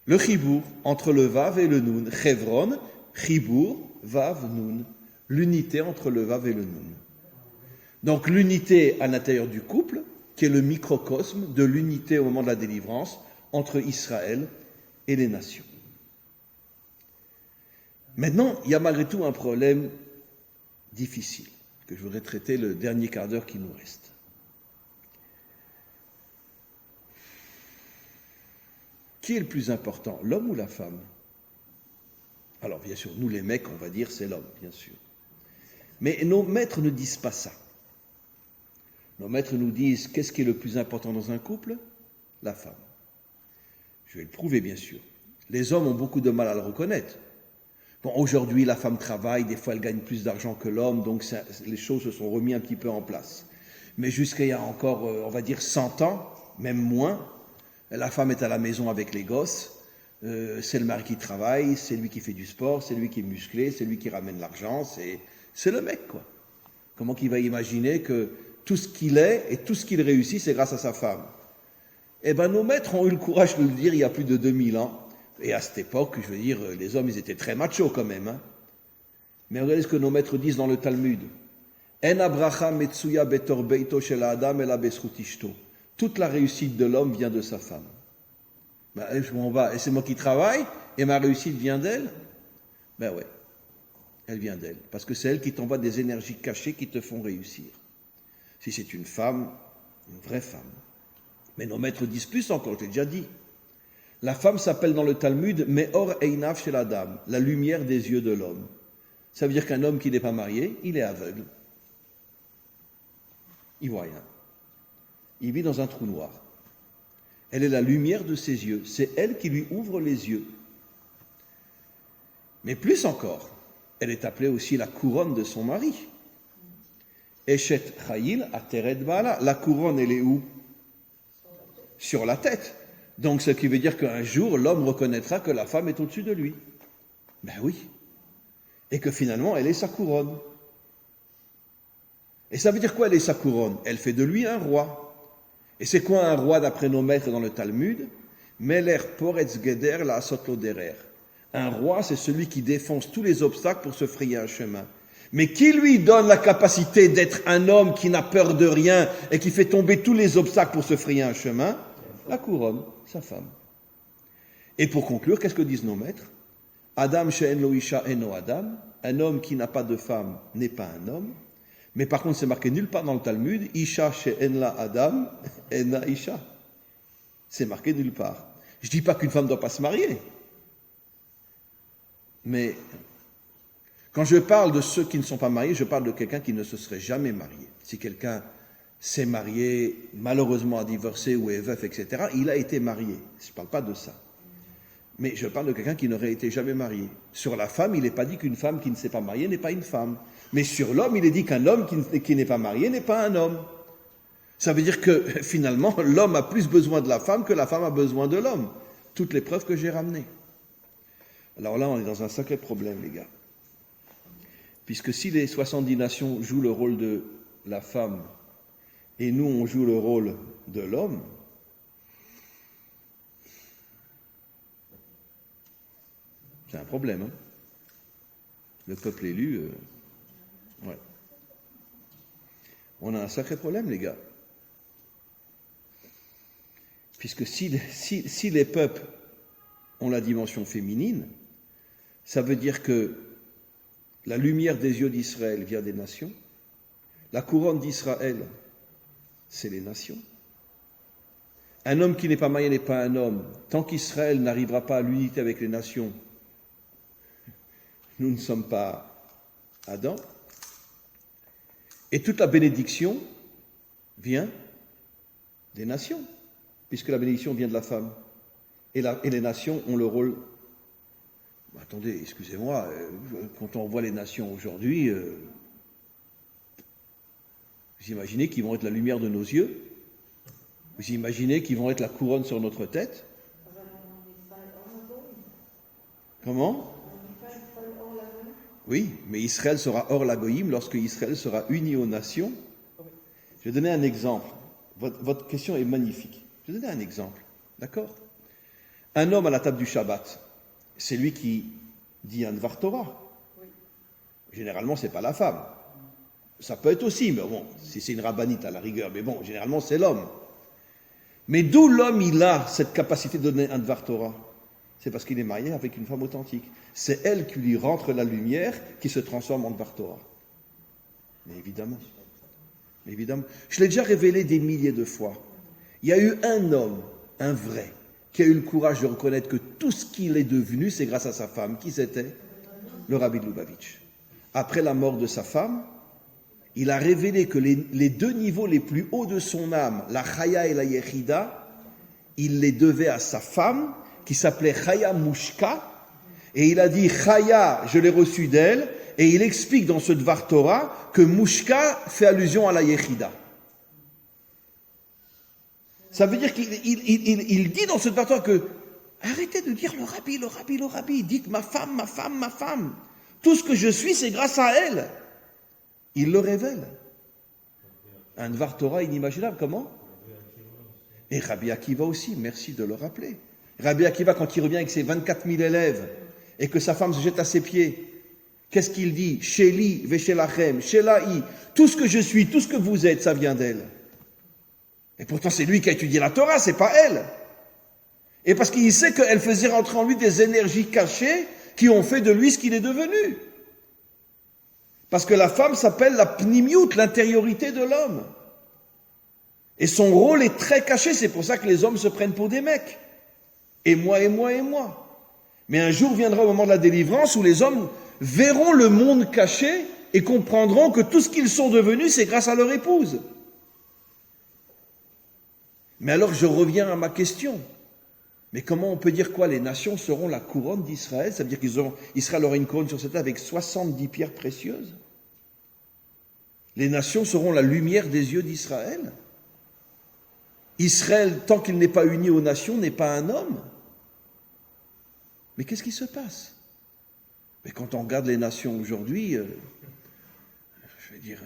Le Chibour entre le Vav et le Nun. Chevron, Chibour, Vav, Nun. L'unité entre le Vav et le Nun. Donc l'unité à l'intérieur du couple, qui est le microcosme de l'unité au moment de la délivrance entre Israël et les nations. Maintenant, il y a malgré tout un problème difficile que je voudrais traiter le dernier quart d'heure qui nous reste. Qui est le plus important, l'homme ou la femme? Alors bien sûr, nous les mecs, on va dire c'est l'homme, bien sûr. Mais nos maîtres ne disent pas ça. Nos maîtres nous disent, qu'est-ce qui est le plus important dans un couple? La femme. Je vais le prouver, bien sûr. Les hommes ont beaucoup de mal à le reconnaître. Bon, aujourd'hui, la femme travaille, des fois elle gagne plus d'argent que l'homme, donc les choses se sont remises un petit peu en place. Mais jusqu'à il y a encore, on va dire, 100 ans, même moins, la femme est à la maison avec les gosses, c'est le mari qui travaille, c'est lui qui fait du sport, c'est lui qui est musclé, c'est lui qui ramène l'argent, c'est le mec, quoi. Comment qu'il va imaginer que tout ce qu'il est et tout ce qu'il réussit, c'est grâce à sa femme? Eh bien, nos maîtres ont eu le courage de le dire il y a plus de 2000 ans. Et à cette époque, je veux dire, les hommes, ils étaient très machos quand même. Hein. Mais regardez ce que nos maîtres disent dans le Talmud. En abracha metsuya betor beito shel adam ela bezchut ishto. Toute la réussite de l'homme vient de sa femme. Ben, et c'est moi qui travaille, et ma réussite vient d'elle? Ben ouais, elle vient d'elle. Parce que c'est elle qui t'envoie des énergies cachées qui te font réussir. Si c'est une femme, une vraie femme. Mais nos maîtres disent plus encore, je l'ai déjà dit. La femme s'appelle dans le Talmud Meor Einav Shel Adam, la lumière des yeux de l'homme. Ça veut dire qu'un homme qui n'est pas marié, il est aveugle. Il voit rien. Il vit dans un trou noir. Elle est la lumière de ses yeux. C'est elle qui lui ouvre les yeux. Mais plus encore, elle est appelée aussi la couronne de son mari. Eshet Chayil Ateret Baala. La couronne, elle est où? Sur la tête. Donc, ce qui veut dire qu'un jour, l'homme reconnaîtra que la femme est au-dessus de lui. Ben oui. Et que finalement, elle est sa couronne. Et ça veut dire quoi, elle est sa couronne? Elle fait de lui un roi. Et c'est quoi un roi d'après nos maîtres dans le Talmud? Meler poretz geder la asot derer. Un roi, c'est celui qui défonce tous les obstacles pour se frayer un chemin. Mais qui lui donne la capacité d'être un homme qui n'a peur de rien et qui fait tomber tous les obstacles pour se frayer un chemin? La couronne, sa femme. Et pour conclure, qu'est-ce que disent nos maîtres? Adam she'en lo isha eno Adam. Un homme qui n'a pas de femme n'est pas un homme. Mais par contre, c'est marqué nulle part dans le Talmud. Isha she'en la Adam, ena isha. C'est marqué nulle part. Je dis pas qu'une femme ne doit pas se marier. Mais quand je parle de ceux qui ne sont pas mariés, je parle de quelqu'un qui ne se serait jamais marié. Si quelqu'un s'est marié, malheureusement a divorcé ou est veuf, etc., il a été marié. Je ne parle pas de ça. Mais je parle de quelqu'un qui n'aurait été jamais marié. Sur la femme, il n'est pas dit qu'une femme qui ne s'est pas mariée n'est pas une femme. Mais sur l'homme, il est dit qu'un homme qui n'est pas marié n'est pas un homme. Ça veut dire que finalement, l'homme a plus besoin de la femme que la femme a besoin de l'homme. Toutes les preuves que j'ai ramenées. Alors là, on est dans un sacré problème, les gars. Puisque si les 70 nations jouent le rôle de la femme et nous, on joue le rôle de l'homme, c'est un problème. Hein, le peuple élu, ouais. On a un sacré problème, les gars. Puisque si les peuples ont la dimension féminine, ça veut dire que la lumière des yeux d'Israël vient des nations, la couronne d'Israël, c'est les nations. Un homme qui n'est pas marié n'est pas un homme. Tant qu'Israël n'arrivera pas à l'unité avec les nations, nous ne sommes pas Adam. Et toute la bénédiction vient des nations, puisque la bénédiction vient de la femme. Et les nations ont le rôle... Attendez, excusez-moi, quand on voit les nations aujourd'hui, vous imaginez qu'ils vont être la lumière de nos yeux? Vous imaginez qu'ils vont être la couronne sur notre tête? Comment? Oui, mais Israël sera hors la goïm lorsque Israël sera uni aux nations. Je vais donner un exemple. Votre question est magnifique. Je vais donner un exemple. D'accord? Un homme à la table du Shabbat, c'est lui qui dit un Dvar Torah. Généralement, c'est pas la femme. Ça peut être aussi, mais bon, si c'est une rabbinite à la rigueur, mais bon, généralement, c'est l'homme. Mais d'où l'homme, il a cette capacité de donner un Dvar Torah? C'est parce qu'il est marié avec une femme authentique. C'est elle qui lui rentre la lumière, qui se transforme en Dvar Torah. Mais évidemment. Je l'ai déjà révélé des milliers de fois. Il y a eu un homme, un vrai, qui a eu le courage de reconnaître que tout ce qu'il est devenu, c'est grâce à sa femme. Qui c'était? Le Rabbi de Lubavitch. Après la mort de sa femme, il a révélé que les deux niveaux les plus hauts de son âme, la Chaya et la Yechida, il les devait à sa femme, qui s'appelait Chaya Mushka, et il a dit Chaya, je l'ai reçu d'elle, et il explique dans ce Dvar Torah que Mushka fait allusion à la Yechida. Ça veut dire qu'il dit dans ce Dvar Torah que Arrêtez de dire le rabbi, le rabbi, le rabbi. Dites ma femme, ma femme, ma femme. Tout ce que je suis, c'est grâce à elle. Il le révèle. Un Dvar Torah inimaginable, comment? Et Rabbi Akiva aussi, merci de le rappeler. Rabbi Akiva, quand il revient avec ses 24 000 élèves et que sa femme se jette à ses pieds, qu'est-ce qu'il dit? Sheli, Veshelachem, Shelaï, tout ce que je suis, tout ce que vous êtes, ça vient d'elle. Et pourtant, c'est lui qui a étudié la Torah, c'est pas elle. Et parce qu'il sait qu'elle faisait rentrer en lui des énergies cachées qui ont fait de lui ce qu'il est devenu. Parce que la femme s'appelle la pnimiout, l'intériorité de l'homme. Et son rôle est très caché, c'est pour ça que les hommes se prennent pour des mecs. Et moi, et moi, et moi. Mais un jour viendra au moment de la délivrance où les hommes verront le monde caché et comprendront que tout ce qu'ils sont devenus, c'est grâce à leur épouse. Mais alors je reviens à ma question. Mais comment on peut dire quoi? Les nations seront la couronne d'Israël? Ça veut dire qu'Israël aura une couronne sur cette terre avec 70 pierres précieuses? Les nations seront la lumière des yeux d'Israël? Israël, tant qu'il n'est pas uni aux nations, n'est pas un homme. Mais qu'est-ce qui se passe? Mais quand on regarde les nations aujourd'hui, je veux dire,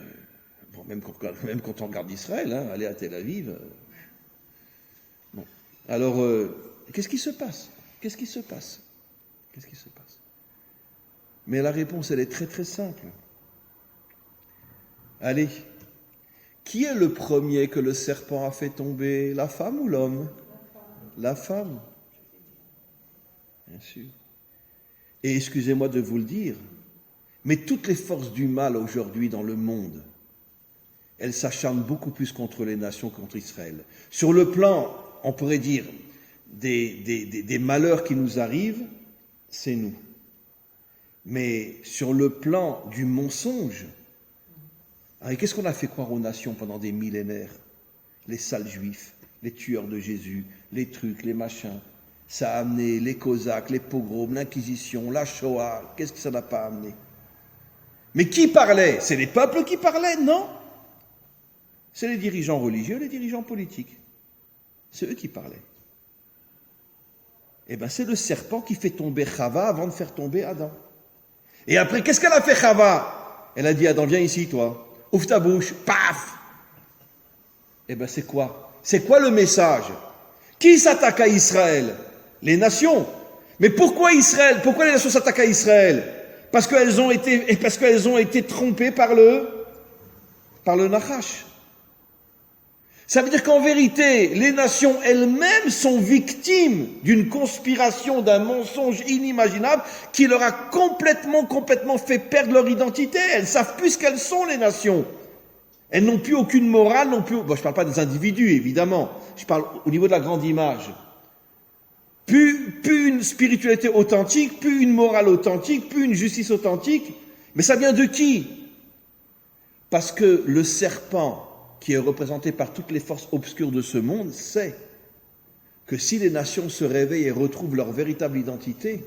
bon, même quand on regarde Israël, aller à Tel Aviv. Bon. Alors, qu'est-ce qui se passe? Qu'est-ce qui se passe? Qu'est-ce qui se passe? Mais la réponse, elle est très très simple. Allez. Qui est le premier que le serpent a fait tomber? La femme ou l'homme? La femme. Bien sûr. Et excusez-moi de vous le dire, mais toutes les forces du mal aujourd'hui dans le monde, elles s'acharnent beaucoup plus contre les nations que contre Israël. Sur le plan, on pourrait dire, des malheurs qui nous arrivent, c'est nous. Mais sur le plan du mensonge, qu'est-ce qu'on a fait croire aux nations pendant des millénaires? Les sales juifs, les tueurs de Jésus, les trucs, les machins. Ça a amené les Cosaques, les pogroms, l'Inquisition, la Shoah. Qu'est-ce que ça n'a pas amené? Mais qui parlait? C'est les peuples qui parlaient? Non. C'est les dirigeants religieux, les dirigeants politiques. C'est eux qui parlaient. Eh bien, c'est le serpent qui fait tomber Chava avant de faire tomber Adam. Et après, qu'est-ce qu'elle a fait, Chava? Elle a dit, Adam, viens ici, toi. Ouvre ta bouche, paf! Eh bien, c'est quoi? C'est quoi le message? Qui s'attaque à Israël? Les nations. Mais pourquoi Israël? Pourquoi les nations s'attaquent à Israël? Parce qu'elles ont été trompées par le Nachash. Ça veut dire qu'en vérité, les nations elles-mêmes sont victimes d'une conspiration, d'un mensonge inimaginable qui leur a complètement fait perdre leur identité. Elles savent plus ce qu'elles sont, les nations. Elles n'ont plus aucune morale, bon, je ne parle pas des individus, évidemment. Je parle au niveau de la grande image. Plus une spiritualité authentique, plus une morale authentique, plus une justice authentique. Mais ça vient de qui? Parce que le serpent, qui est représenté par toutes les forces obscures de ce monde, sait que si les nations se réveillent et retrouvent leur véritable identité,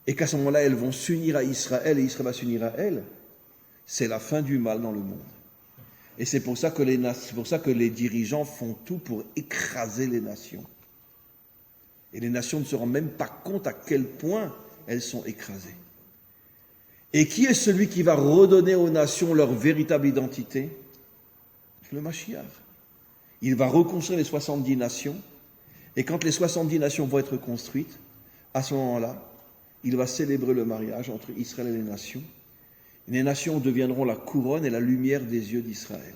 et qu'à ce moment-là, elles vont s'unir à Israël et Israël va s'unir à elles, c'est la fin du mal dans le monde. Et c'est pour ça que les dirigeants font tout pour écraser les nations. Et les nations ne se rendent même pas compte à quel point elles sont écrasées. Et qui est celui qui va redonner aux nations leur véritable identité? Le Mashiach. Il va reconstruire les 70 nations, et quand les 70 nations vont être construites, à ce moment-là, il va célébrer le mariage entre Israël et les nations. Les nations deviendront la couronne et la lumière des yeux d'Israël.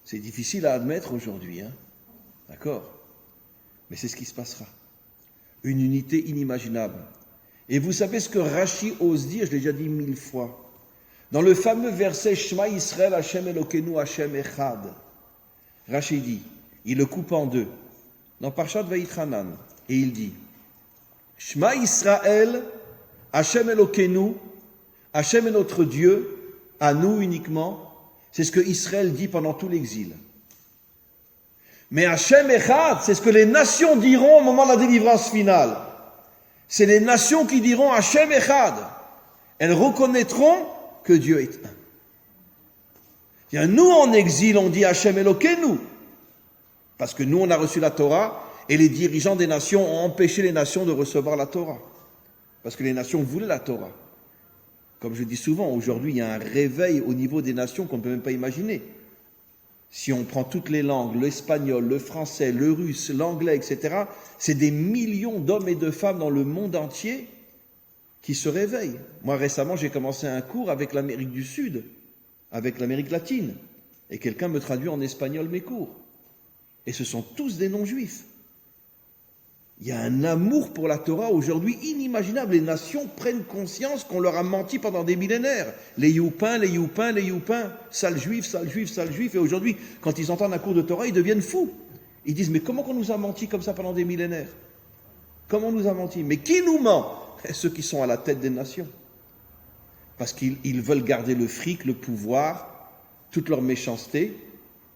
C'est difficile à admettre aujourd'hui, d'accord? Mais c'est ce qui se passera. Une unité inimaginable. Et vous savez ce que Rashi ose dire, je l'ai déjà dit 1000 fois. Dans le fameux verset Shema Israël Hashem Elokeinu Hashem Echad, Rashi dit, il le coupe en deux, dans Parshat Vayitranan, et il dit Shema Israël Hashem Elokeinu, Hashem est notre Dieu, à nous uniquement. C'est ce que Israël dit pendant tout l'exil. Mais Hashem Echad, c'est ce que les nations diront au moment de la délivrance finale. C'est les nations qui diront Hashem Echad. Elles reconnaîtront que Dieu est un. Bien, nous, en exil, on dit Hashem Elokeinu. Parce que nous, on a reçu la Torah, et les dirigeants des nations ont empêché les nations de recevoir la Torah. Parce que les nations voulaient la Torah. Comme je dis souvent, aujourd'hui, il y a un réveil au niveau des nations qu'on ne peut même pas imaginer. Si on prend toutes les langues, l'espagnol, le français, le russe, l'anglais, etc., c'est des millions d'hommes et de femmes dans le monde entier qui se réveillent. Moi, récemment, j'ai commencé un cours avec l'Amérique du Sud, avec l'Amérique latine, et quelqu'un me traduit en espagnol mes cours. Et ce sont tous des non-juifs. Il y a un amour pour la Torah aujourd'hui inimaginable. Les nations prennent conscience qu'on leur a menti pendant des millénaires. Les youpins, les youpins, les youpins, sales juifs, sales juifs, sales juifs. Et aujourd'hui, quand ils entendent un cours de Torah, ils deviennent fous. Ils disent, mais comment qu'on nous a menti comme ça pendant des millénaires? Comment on nous a menti? Mais qui nous ment? Ceux qui sont à la tête des nations. Parce qu'ils veulent garder le fric, le pouvoir, toute leur méchanceté.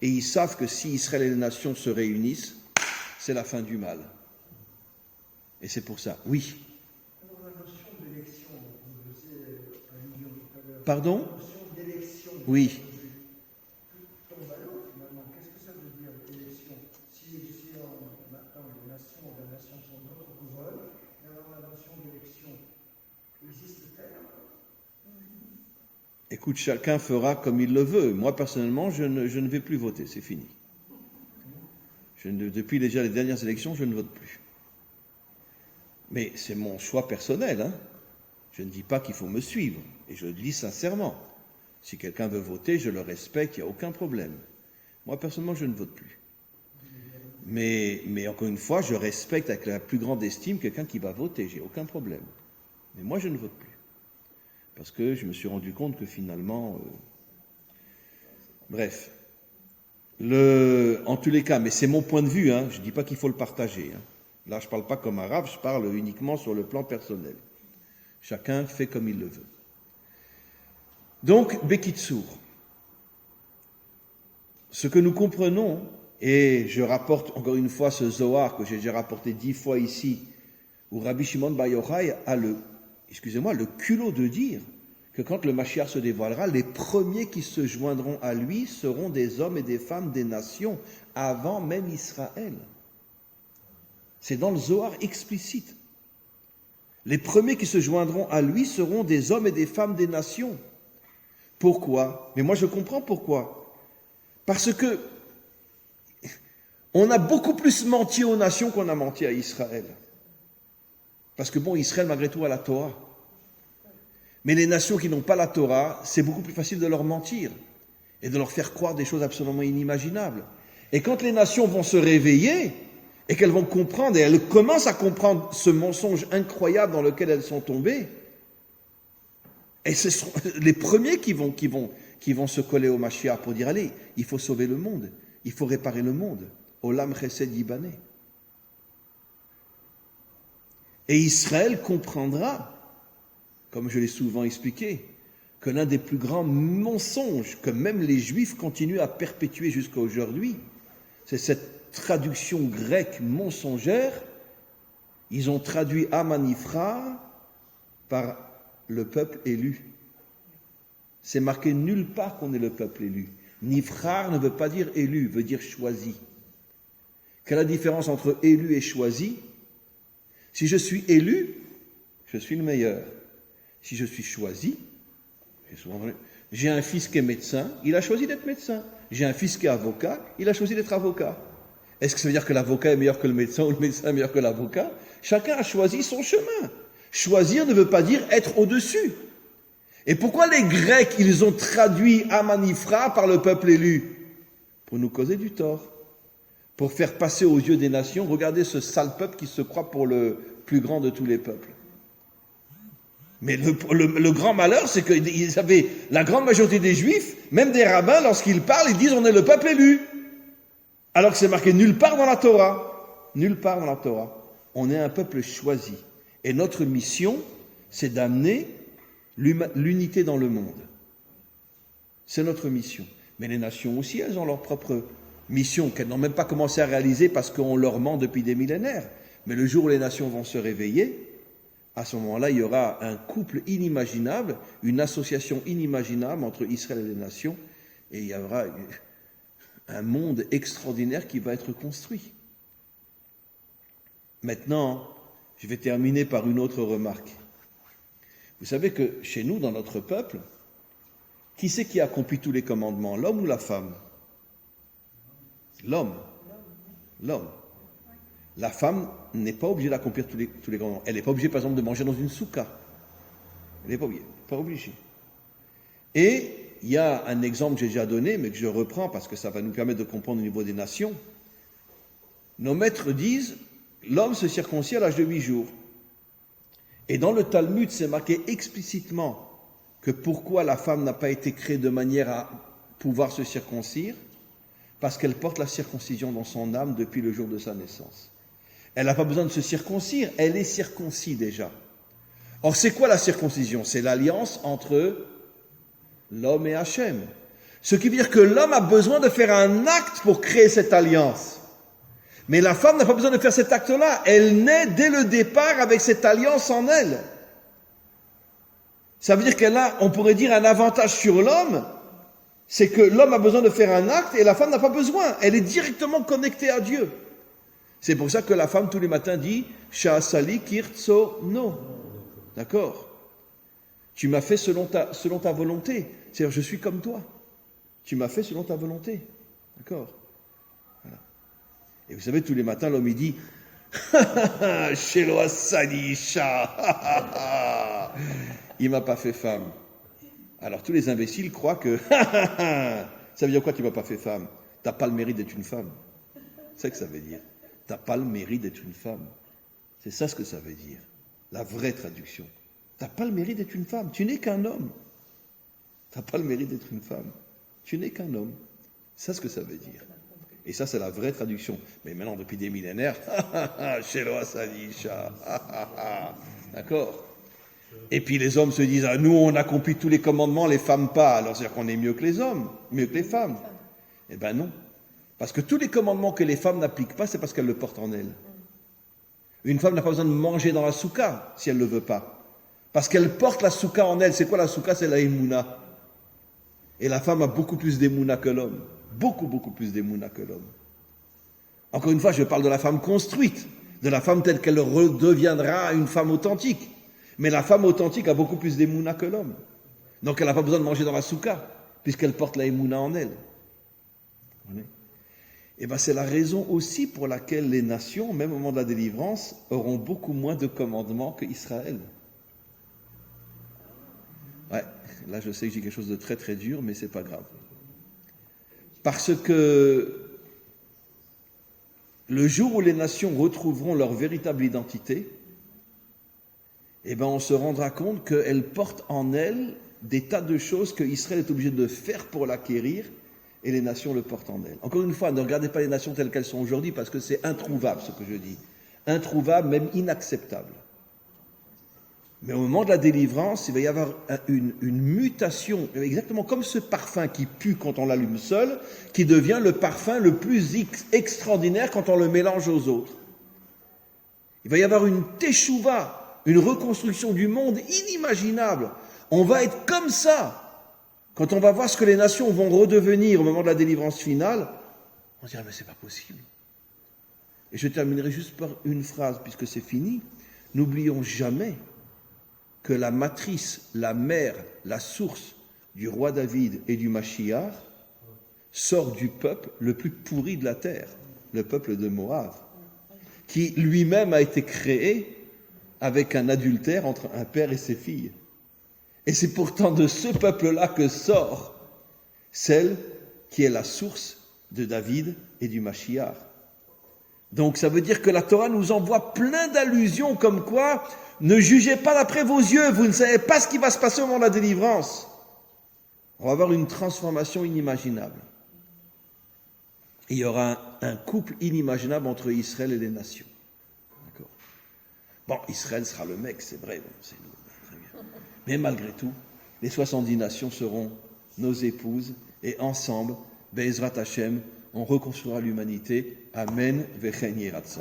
Et ils savent que si Israël et les nations se réunissent, c'est la fin du mal. Et c'est pour ça, oui. Alors la notion d'élection, vous faisiez allusion tout à l'heure. Pardon? La notion d'élection. Oui. Tout tombe à l'eau finalement. Qu'est-ce que ça veut dire élection? Si on attend les nations sont d'autres couronnes, alors la notion d'élection existe-t-elle? Écoute, chacun fera comme il le veut. Moi, personnellement, je ne vais plus voter, c'est fini. Depuis déjà les dernières élections, je ne vote plus. Mais c'est mon choix personnel. Hein. Je ne dis pas qu'il faut me suivre. Et je le dis sincèrement. Si quelqu'un veut voter, je le respecte, il n'y a aucun problème. Moi, personnellement, je ne vote plus. Mais encore une fois, je respecte avec la plus grande estime quelqu'un qui va voter. J'ai aucun problème. Mais moi, je ne vote plus. Parce que je me suis rendu compte que finalement... Bref. En tous les cas, mais c'est mon point de vue, hein, je ne dis pas qu'il faut le partager. Hein. Là, je ne parle pas comme arabe, je parle uniquement sur le plan personnel. Chacun fait comme il le veut. Donc, Bekitsour. Ce que nous comprenons, et je rapporte encore une fois ce Zohar que j'ai déjà rapporté 10 fois ici, où Rabbi Shimon Bar Yochai a le culot de dire que quand le Mashiach se dévoilera, les premiers qui se joindront à lui seront des hommes et des femmes des nations, avant même Israël. C'est dans le Zohar explicite. Les premiers qui se joindront à lui seront des hommes et des femmes des nations. Pourquoi? Mais moi je comprends pourquoi. Parce que on a beaucoup plus menti aux nations qu'on a menti à Israël. Parce que bon, Israël malgré tout a la Torah. Mais les nations qui n'ont pas la Torah, c'est beaucoup plus facile de leur mentir et de leur faire croire des choses absolument inimaginables. Et quand les nations vont se réveiller et qu'elles vont comprendre, et elles commencent à comprendre ce mensonge incroyable dans lequel elles sont tombées, et ce sont les premiers qui vont se coller au Mashiach pour dire, allez, il faut sauver le monde, il faut réparer le monde. Olam Chesed Yibaneh. Et Israël comprendra, comme je l'ai souvent expliqué, que l'un des plus grands mensonges que même les Juifs continuent à perpétuer jusqu'à aujourd'hui, c'est cette traduction grecque mensongère. Ils ont traduit Amanifra par le peuple élu. C'est marqué nulle part qu'on est le peuple élu. Nifrar ne veut pas dire élu, veut dire choisi. Quelle est la différence entre élu et choisi? Si je suis élu, je suis le meilleur. Si je suis choisi, j'ai un fils qui est médecin, il a choisi d'être médecin. J'ai un fils qui est avocat, il a choisi d'être avocat. Est-ce que ça veut dire que l'avocat est meilleur que le médecin ou le médecin est meilleur que l'avocat? Chacun a choisi son chemin. Choisir ne veut pas dire être au-dessus. Et pourquoi les Grecs, ils ont traduit Amanifra par le peuple élu? Pour nous causer du tort. Pour faire passer aux yeux des nations, regardez ce sale peuple qui se croit pour le plus grand de tous les peuples. Mais le grand malheur, c'est qu'ils avaient, la grande majorité des Juifs, même des rabbins, lorsqu'ils parlent, ils disent on est le peuple élu. Alors que c'est marqué nulle part dans la Torah. Nulle part dans la Torah. On est un peuple choisi. Et notre mission, c'est d'amener l'unité dans le monde. C'est notre mission. Mais les nations aussi, elles ont leur propre mission qu'elles n'ont même pas commencé à réaliser parce qu'on leur ment depuis des millénaires. Mais le jour où les nations vont se réveiller, à ce moment-là, il y aura un couple inimaginable, une association inimaginable entre Israël et les nations, et il y aura un monde extraordinaire qui va être construit. Maintenant, je vais terminer par une autre remarque. Vous savez que chez nous, dans notre peuple, qui c'est qui accomplit tous les commandements, l'homme ou la femme? L'homme. L'homme. La femme n'est pas obligée d'accomplir tous les commandements. Elle n'est pas obligée, par exemple, de manger dans une souka. Elle n'est pas obligée. Pas obligée. Et il y a un exemple que j'ai déjà donné, mais que je reprends parce que ça va nous permettre de comprendre au niveau des nations. Nos maîtres disent, l'homme se circoncit à l'âge de 8 jours. Et dans le Talmud, c'est marqué explicitement que pourquoi la femme n'a pas été créée de manière à pouvoir se circoncire, parce qu'elle porte la circoncision dans son âme depuis le jour de sa naissance. Elle n'a pas besoin de se circoncire, elle est circoncis déjà. Or, c'est quoi la circoncision? C'est l'alliance entre l'homme et Hachem. Ce qui veut dire que l'homme a besoin de faire un acte pour créer cette alliance. Mais la femme n'a pas besoin de faire cet acte-là. Elle naît dès le départ avec cette alliance en elle. Ça veut dire qu'elle a, on pourrait dire, un avantage sur l'homme, c'est que l'homme a besoin de faire un acte et la femme n'a pas besoin. Elle est directement connectée à Dieu. C'est pour ça que la femme, tous les matins, dit « Sha'asali kirtso no ». D'accord? Tu m'as fait selon ta volonté. C'est-à-dire, je suis comme toi. Tu m'as fait selon ta volonté. D'accord? Voilà. Et vous savez, tous les matins, l'homme, il dit « Shelo asani isha » il m'a pas fait femme. Alors, tous les imbéciles croient que ça veut dire quoi, tu m'as pas fait femme? T'as pas le mérite d'être une femme. C'est ça que ça veut dire. T'as pas le mérite d'être une femme. C'est ça ce que ça veut dire. La vraie traduction. T'as pas le mérite d'être une femme. Tu n'es qu'un homme. T'as pas le mérite d'être une femme. Tu n'es qu'un homme. C'est ça ce que ça veut dire. Et ça, c'est la vraie traduction. Mais maintenant, depuis des millénaires, Shelo Asadisha. D'accord? Et puis les hommes se disent, ah, nous, on accomplit tous les commandements, les femmes pas. Alors, c'est-à-dire qu'on est mieux que les hommes, mieux que les femmes. Eh bien non. Parce que tous les commandements que les femmes n'appliquent pas, c'est parce qu'elles le portent en elles. Une femme n'a pas besoin de manger dans la souka si elle ne le veut pas. Parce qu'elle porte la souka en elle. C'est quoi la souka? C'est la émouna. Et la femme a beaucoup plus d'émouna que l'homme. Beaucoup, beaucoup plus d'émouna que l'homme. Encore une fois, je parle de la femme construite, de la femme telle qu'elle redeviendra une femme authentique. Mais la femme authentique a beaucoup plus d'émouna que l'homme. Donc elle n'a pas besoin de manger dans la souka, puisqu'elle porte la émouna en elle. Et bien c'est la raison aussi pour laquelle les nations, même au moment de la délivrance, auront beaucoup moins de commandements qu'Israël. Ouais, là je sais que j'ai quelque chose de très très dur, mais c'est pas grave. Parce que le jour où les nations retrouveront leur véritable identité, eh bien on se rendra compte qu'elles portent en elles des tas de choses qu'Israël est obligé de faire pour l'acquérir, et les nations le portent en elles. Encore une fois, ne regardez pas les nations telles qu'elles sont aujourd'hui, parce que c'est introuvable ce que je dis. Introuvable, même inacceptable. Mais au moment de la délivrance, il va y avoir une mutation, exactement comme ce parfum qui pue quand on l'allume seul, qui devient le parfum le plus extraordinaire quand on le mélange aux autres. Il va y avoir une teshuva, une reconstruction du monde inimaginable. On va être comme ça. Quand on va voir ce que les nations vont redevenir au moment de la délivrance finale, on se dira, mais c'est pas possible. Et je terminerai juste par une phrase, puisque c'est fini. N'oublions jamais que la matrice, la mère, la source du roi David et du Mashiach sort du peuple le plus pourri de la terre, le peuple de Moab, qui lui-même a été créé avec un adultère entre un père et ses filles. Et c'est pourtant de ce peuple-là que sort celle qui est la source de David et du Mashiach. Donc ça veut dire que la Torah nous envoie plein d'allusions comme quoi ne jugez pas d'après vos yeux, vous ne savez pas ce qui va se passer au moment de la délivrance. On va avoir une transformation inimaginable. Et il y aura un couple inimaginable entre Israël et les nations. D'accord. Bon, Israël sera le mec, c'est vrai, bon, c'est nous. Mais malgré tout, les 70 nations seront nos épouses et ensemble, Be'ezrat Hashem, on reconstruira l'humanité. Amen. Vechen Yiratzon.